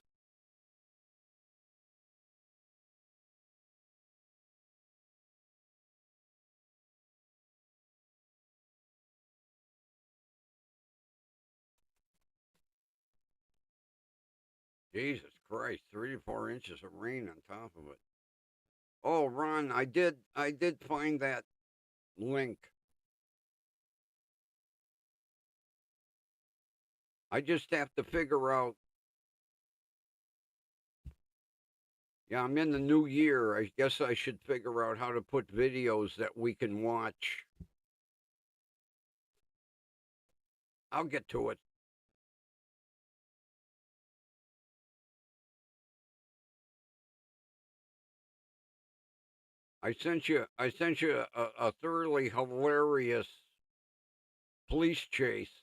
Jesus Christ, 3 to 4 inches of rain on top of it. Oh, Ron, I did find that link. I just have to figure out. Yeah, I'm in the new year. I guess I should figure out how to put videos that we can watch. I'll get to it. I sent you a thoroughly hilarious police chase.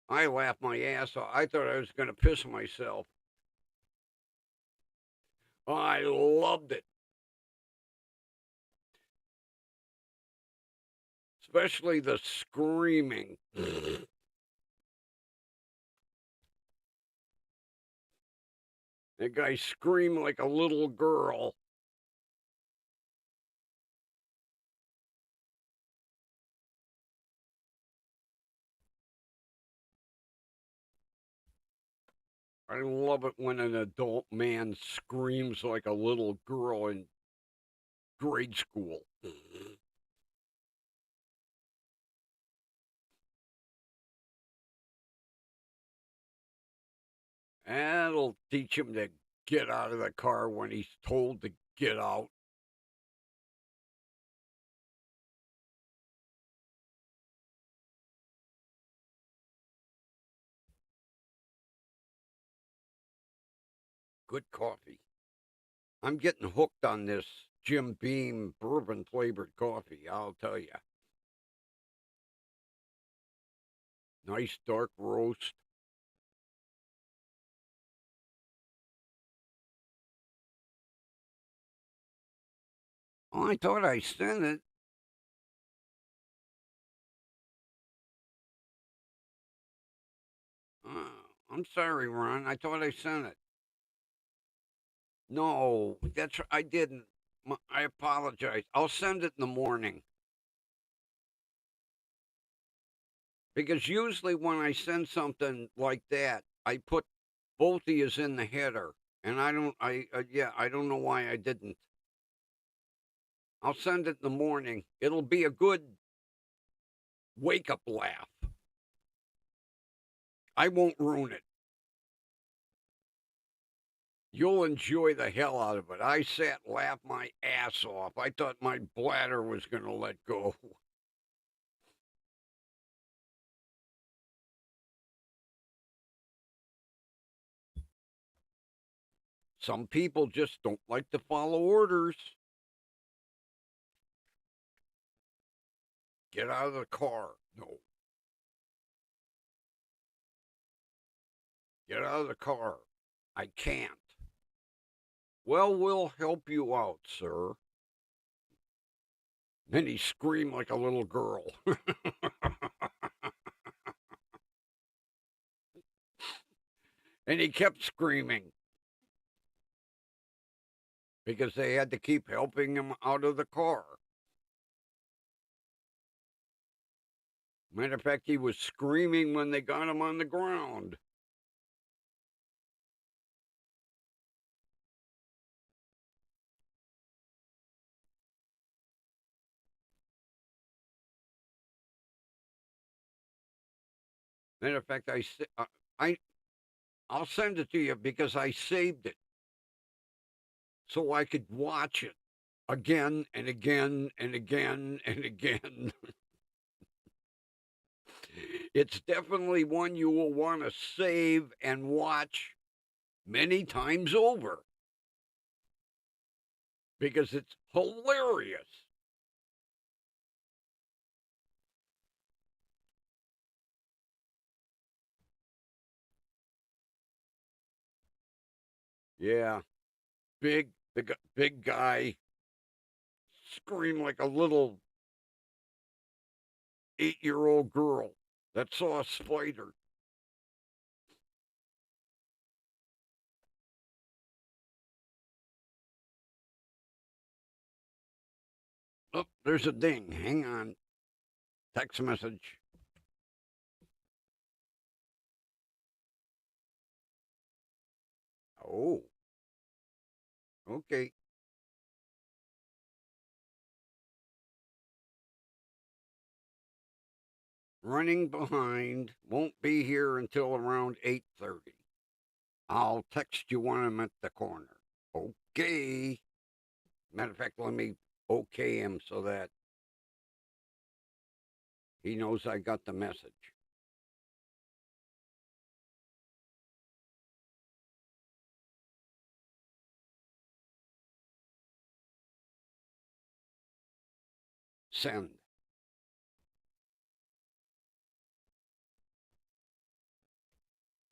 I laughed my ass off. I thought I was going to piss myself. I loved it, especially the screaming. That guy screamed like a little girl. I love it when an adult man screams like a little girl in grade school. That'll teach him to get out of the car when he's told to get out. Good coffee. I'm getting hooked on this Jim Beam bourbon flavored coffee, I'll tell you. Nice dark roast. Oh, I thought I sent it. I'm sorry, Ron. I thought I sent it. No, I didn't. I apologize. I'll send it in the morning because usually when I send something like that, I put both of yous in the header, and I don't. Yeah, I don't know why I didn't. I'll send it in the morning. It'll be a good wake up laugh. I won't ruin it. You'll enjoy the hell out of it. I sat and laughed my ass off. I thought my bladder was going to let go. Some people just don't like to follow orders. Get out of the car. No. Get out of the car. I can't. Well, we'll help you out, sir. Then he screamed like a little girl. And he kept screaming because they had to keep helping him out of the car. Matter of fact, he was screaming when they got him on the ground. Matter of fact, I I'll send it to you because I saved it so I could watch it again and again and again and again. It's definitely one you will want to save and watch many times over because it's hilarious. Yeah, big guy scream like a little 8-year-old girl that saw a spider. Oh, there's a ding. Hang on. Text message. Oh, okay. Running behind. Won't be here until around 8:30. I'll text you when I'm at the corner. Okay. Matter of fact, let me okay him so that he knows I got the message. Send.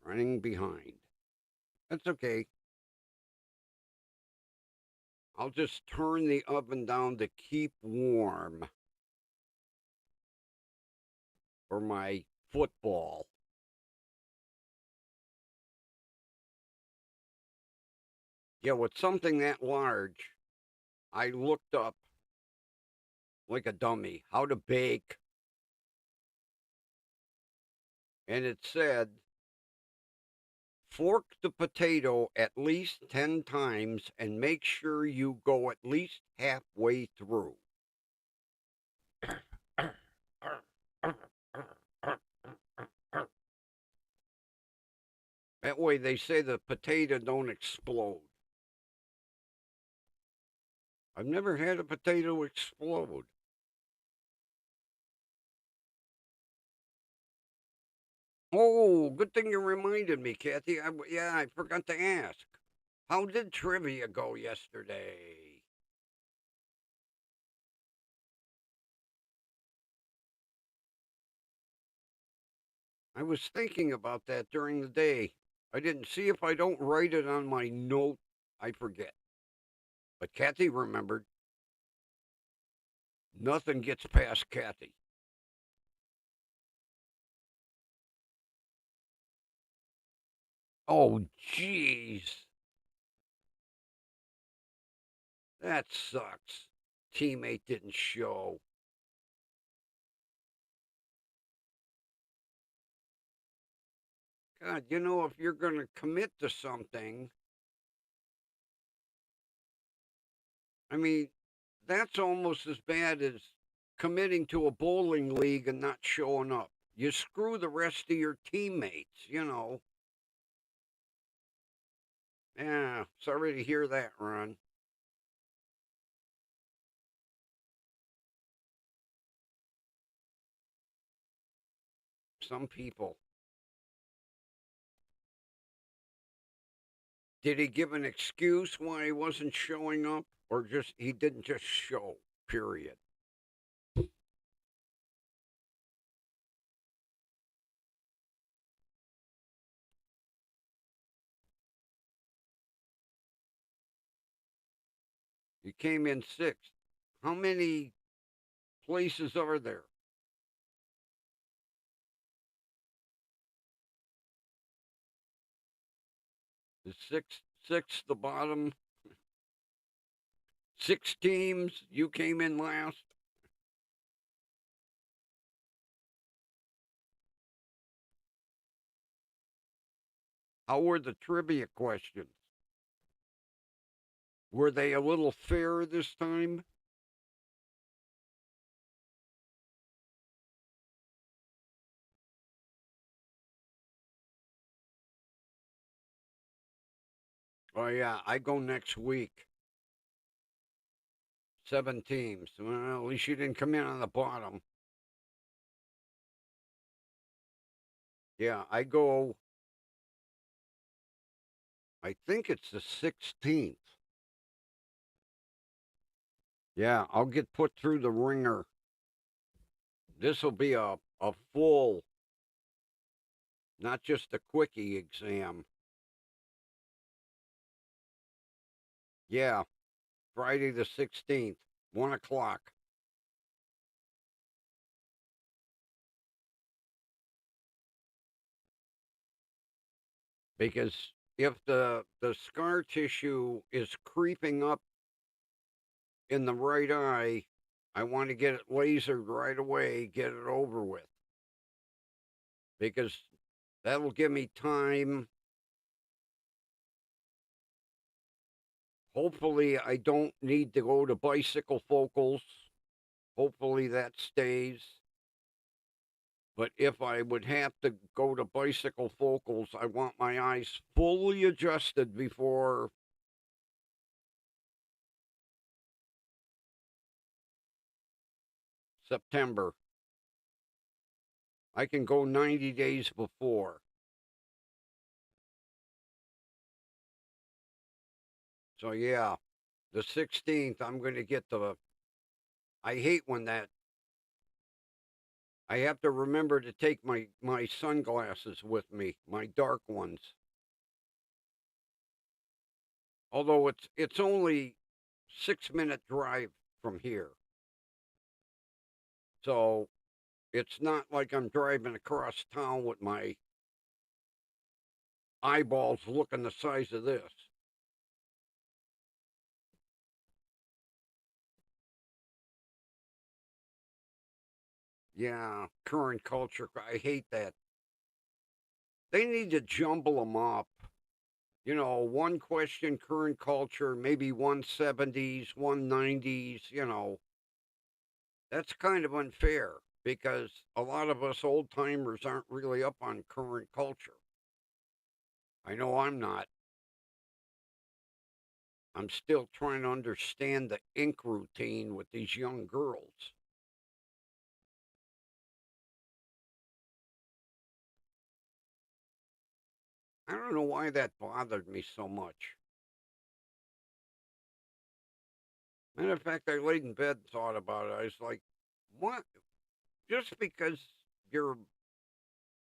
Running behind. That's okay. I'll just turn the oven down to keep warm for my football. Yeah, with something that large, I looked up like a dummy how to bake, and it said fork the potato at least 10 times and make sure you go at least halfway through. That way they say the potato don't explode. I've never had a potato explode. Oh, good thing you reminded me, Kathy. Yeah, I forgot to ask. How did trivia go yesterday? I was thinking about that during the day. I didn't see if I don't write it on my note, I forget. But Kathy remembered. Nothing gets past Kathy. Oh, jeez. That sucks. Teammate didn't show. God, if you're going to commit to something, I mean, that's almost as bad as committing to a bowling league and not showing up. You screw the rest of your teammates. Yeah, sorry to hear that, Ron. Some people. Did he give an excuse why he wasn't showing up, or just he didn't just show? Period. You came in sixth. How many places are there? The sixth, the bottom. 6 teams. You came in last. How were the trivia questions? Were they a little fair this time? Oh, yeah, I go next week. 7 teams. Well, at least you didn't come in on the bottom. Yeah, I go, I think it's the 16th. Yeah, I'll get put through the ringer. This will be a full, not just a quickie exam. Yeah, Friday the 16th, 1 o'clock. Because if the scar tissue is creeping up in the right eye, I want to get it lasered right away, get it over with. Because that'll give me time. Hopefully, I don't need to go to bicycle focals. Hopefully, that stays. But if I would have to go to bicycle focals, I want my eyes fully adjusted before September. I can go 90 days before. So, yeah, the 16th, I'm going to get the. I hate when that. I have to remember to take my sunglasses with me, my dark ones. Although it's only 6-minute drive from here. So it's not like I'm driving across town with my eyeballs looking the size of this. Yeah, current culture. I hate that. They need to jumble them up. You know, one question, current culture, maybe 170s, 190s, you know. That's kind of unfair because a lot of us old timers aren't really up on current culture. I know I'm not. I'm still trying to understand the ink routine with these young girls. I don't know why that bothered me so much. Matter of fact, I laid in bed and thought about it. I was like, what? Just because your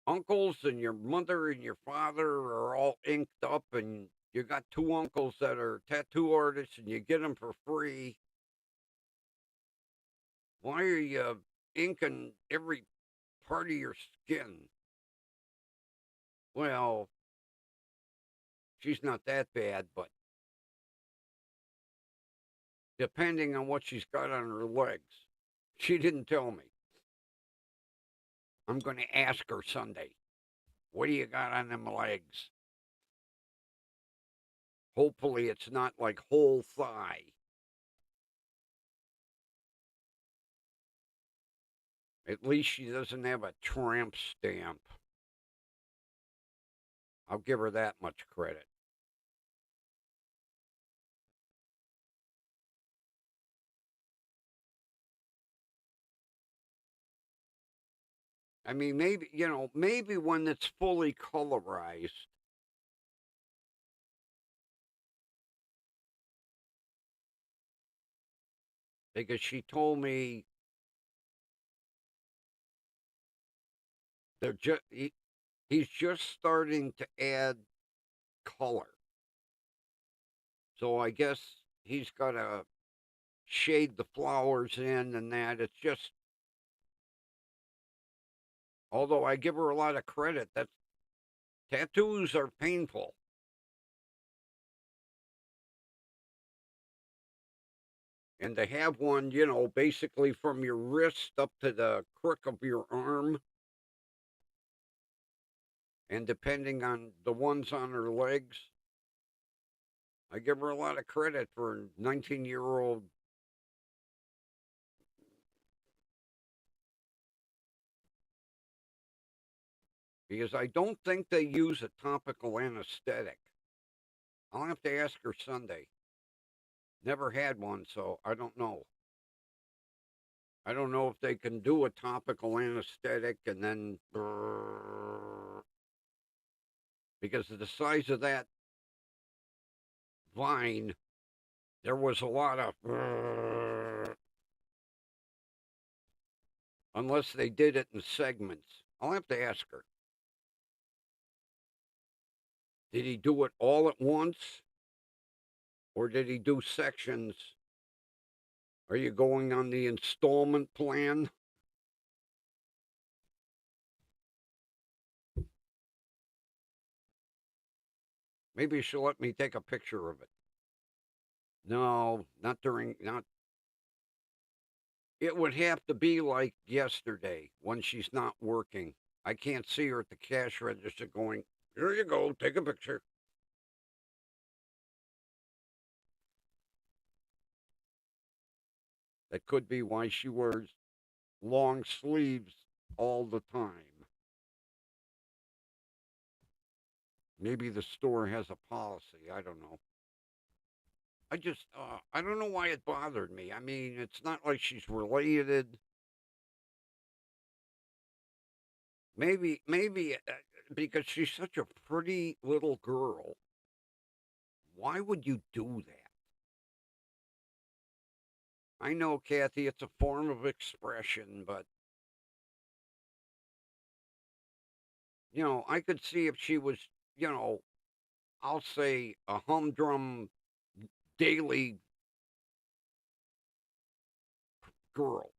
uncles and your mother and your father are all inked up and you got two uncles that are tattoo artists and you get them for free, why are you inking every part of your skin? Well, she's not that bad, but depending on what she's got on her legs. She didn't tell me. I'm going to ask her Sunday, what do you got on them legs? Hopefully, it's not like whole thigh. At least she doesn't have a tramp stamp. I'll give her that much credit. I mean, maybe, you know, maybe when it's fully colorized, because she told me they're just, he's just starting to add color. So I guess he's got to shade the flowers in and that. It's just, although I give her a lot of credit, that tattoos are painful. And to have one, you know, basically from your wrist up to the crook of your arm, and depending on the ones on her legs, I give her a lot of credit for a 19-year-old. Because I don't think they use a topical anesthetic. I'll have to ask her Sunday. Never had one, so I don't know. I don't know if they can do a topical anesthetic and then because of the size of that vine, there was a lot of unless they did it in segments. I'll have to ask her. Did he do it all at once? Or did he do sections? Are you going on the installment plan? Maybe she'll let me take a picture of it. No, not during, not. It would have to be like yesterday when she's not working. I can't see her at the cash register going, here you go, take a picture. That could be why she wears long sleeves all the time. Maybe the store has a policy. I don't know. I don't know why it bothered me. I mean, it's not like she's related. Maybe because she's such a pretty little girl. Why would you do that? I know, Kathy, it's a form of expression, but I could see if she was, you know, I'll say a humdrum daily girl.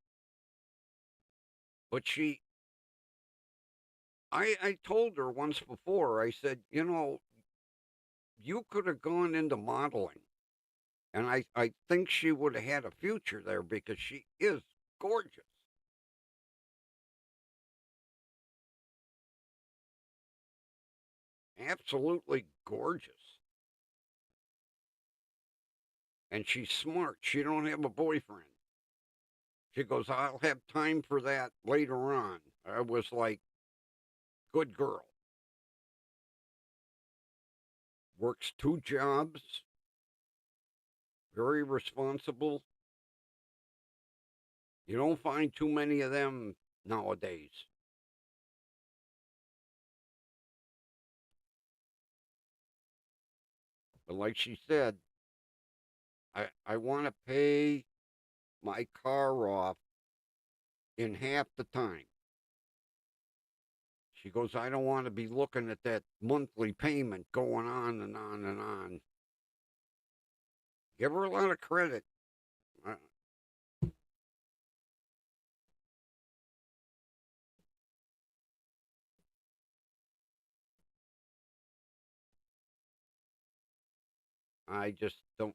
But I told her once before, I said, you could have gone into modeling. And I think she would have had a future there because she is gorgeous. Absolutely gorgeous. And she's smart. She don't have a boyfriend. She goes, I'll have time for that later on. I was like, good girl. Works 2 jobs. Very responsible. You don't find too many of them nowadays. But like she said, I want to pay my car off in half the time. She goes, I don't want to be looking at that monthly payment going on and on and on. Give her a lot of credit. Uh, I just don't.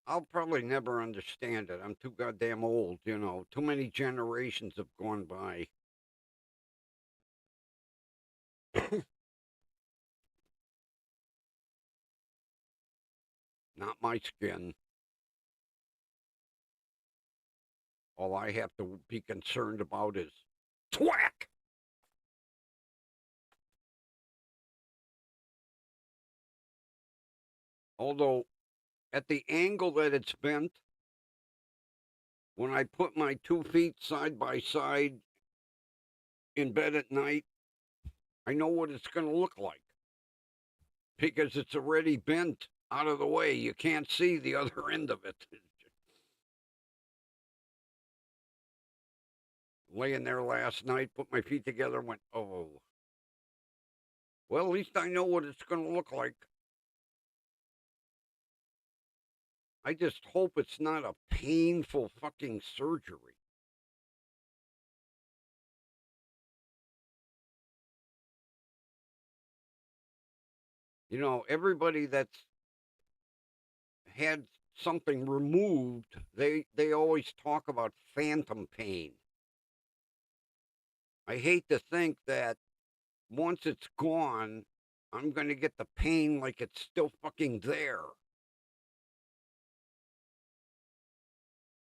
I'll probably never understand it. I'm too goddamn old. Too many generations have gone by. Not my skin. All I have to be concerned about is twack. Although, at the angle that it's bent, when I put my 2 feet side by side in bed at night, I know what it's going to look like because it's already bent out of the way. You can't see the other end of it. Laying there last night, put my feet together, and went, oh. Well, at least I know what it's going to look like. I just hope it's not a painful fucking surgery. Everybody that's had something removed, they always talk about phantom pain. I hate to think that once it's gone, I'm going to get the pain like it's still fucking there.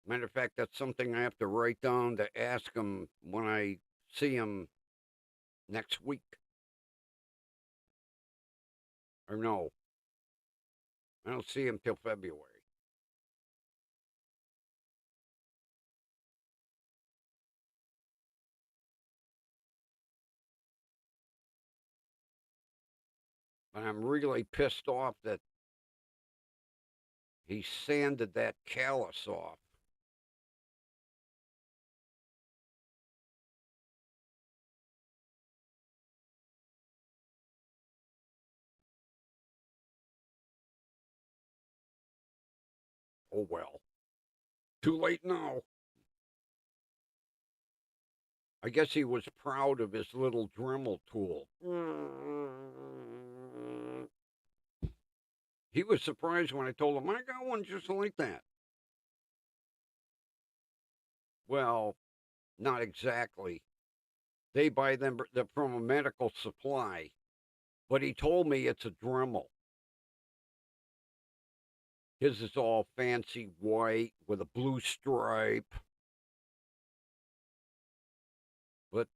Matter of fact, that's something I have to write down to ask him when I see him next week. Or no, I don't see him till February. But I'm really pissed off that he sanded that callus off. Oh well. Too late now. I guess he was proud of his little Dremel tool. He was surprised when I told him I got one just like that. Well, not exactly. They buy them from a medical supply, but he told me it's a Dremel. His is all fancy white with a blue stripe, but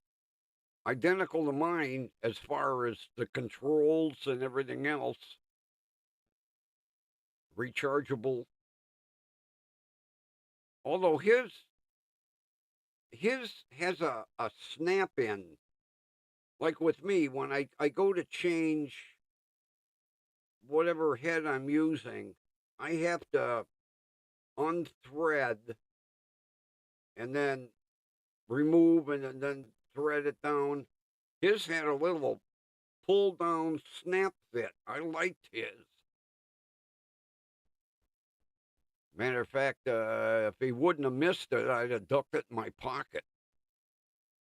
identical to mine as far as the controls and everything else. Rechargeable. Although his has a snap in. Like with me, when I go to change whatever head I'm using, I have to unthread and then remove and then thread it down. His had a little pull down snap fit. I liked his. Matter of fact, if he wouldn't have missed it, I'd have ducked it in my pocket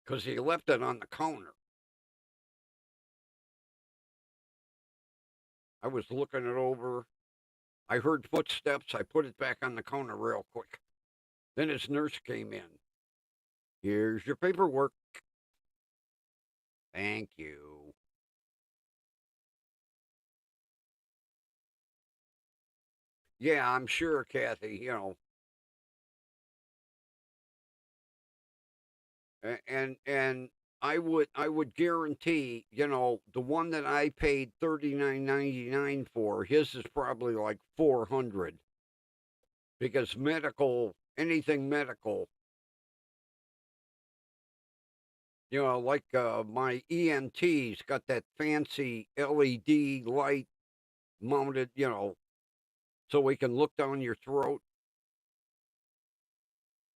because he left it on the counter. I was looking it over. I heard footsteps. I put it back on the counter real quick. Then his nurse came in. Here's your paperwork. Thank you. Yeah, I'm sure, Kathy, and I would guarantee, the one that I paid $39.99 for, his is probably like 400 because anything medical, like my ENT's got that fancy LED light mounted, so we can look down your throat.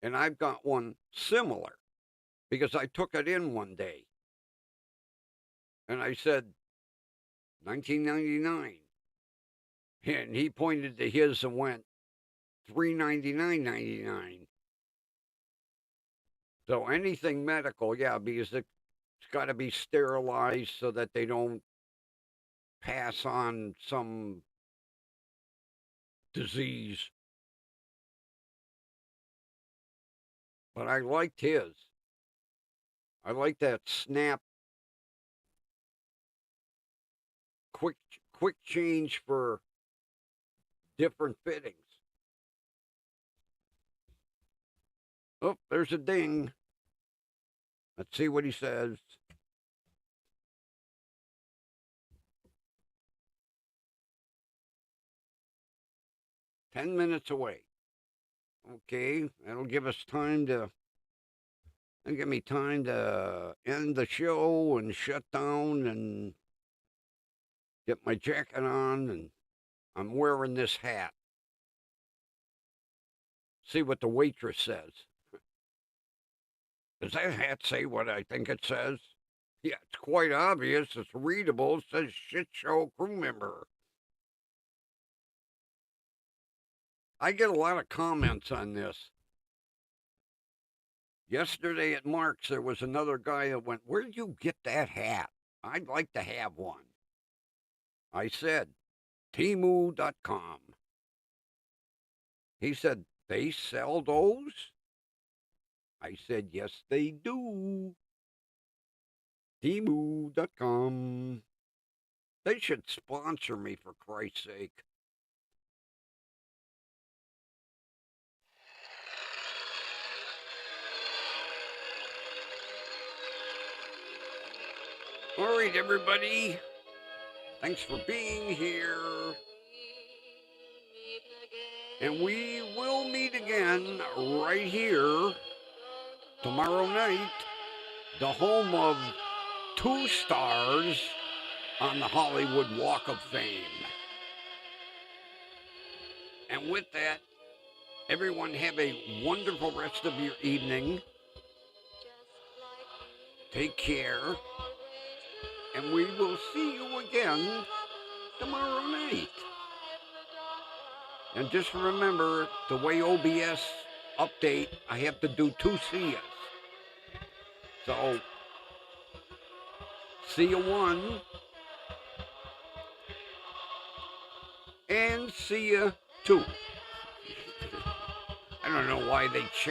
And I've got one similar because I took it in one day and I said, 1999. And he pointed to his and went, $399.99. So anything medical, yeah, because it's got to be sterilized so that they don't pass on some disease. But I liked his. I like that snap, quick change for different fittings. Oh, there's a ding. Let's see what he says. "10 minutes away." Okay, that'll give us time to. That'll give me time to end the show and shut down and get my jacket on, and I'm wearing this hat. See what the waitress says. Does that hat say what I think it says? Yeah, it's quite obvious. It's readable. It says shit show crew member. I get a lot of comments on this. Yesterday at Mark's, there was another guy that went, "Where did you get that hat? I'd like to have one." I said, Temu.com. He said, "They sell those?" I said, "Yes, they do. Temu.com. They should sponsor me, for Christ's sake." All right, everybody. Thanks for being here. And we will meet again right here tomorrow night, the home of 2 stars on the Hollywood Walk of Fame. And with that, everyone have a wonderful rest of your evening. Take care. And we will see you again tomorrow night. And just remember, the way OBS update, I have to do 2 Cias. So, Cia 1 and Cia 2. I don't know why they changed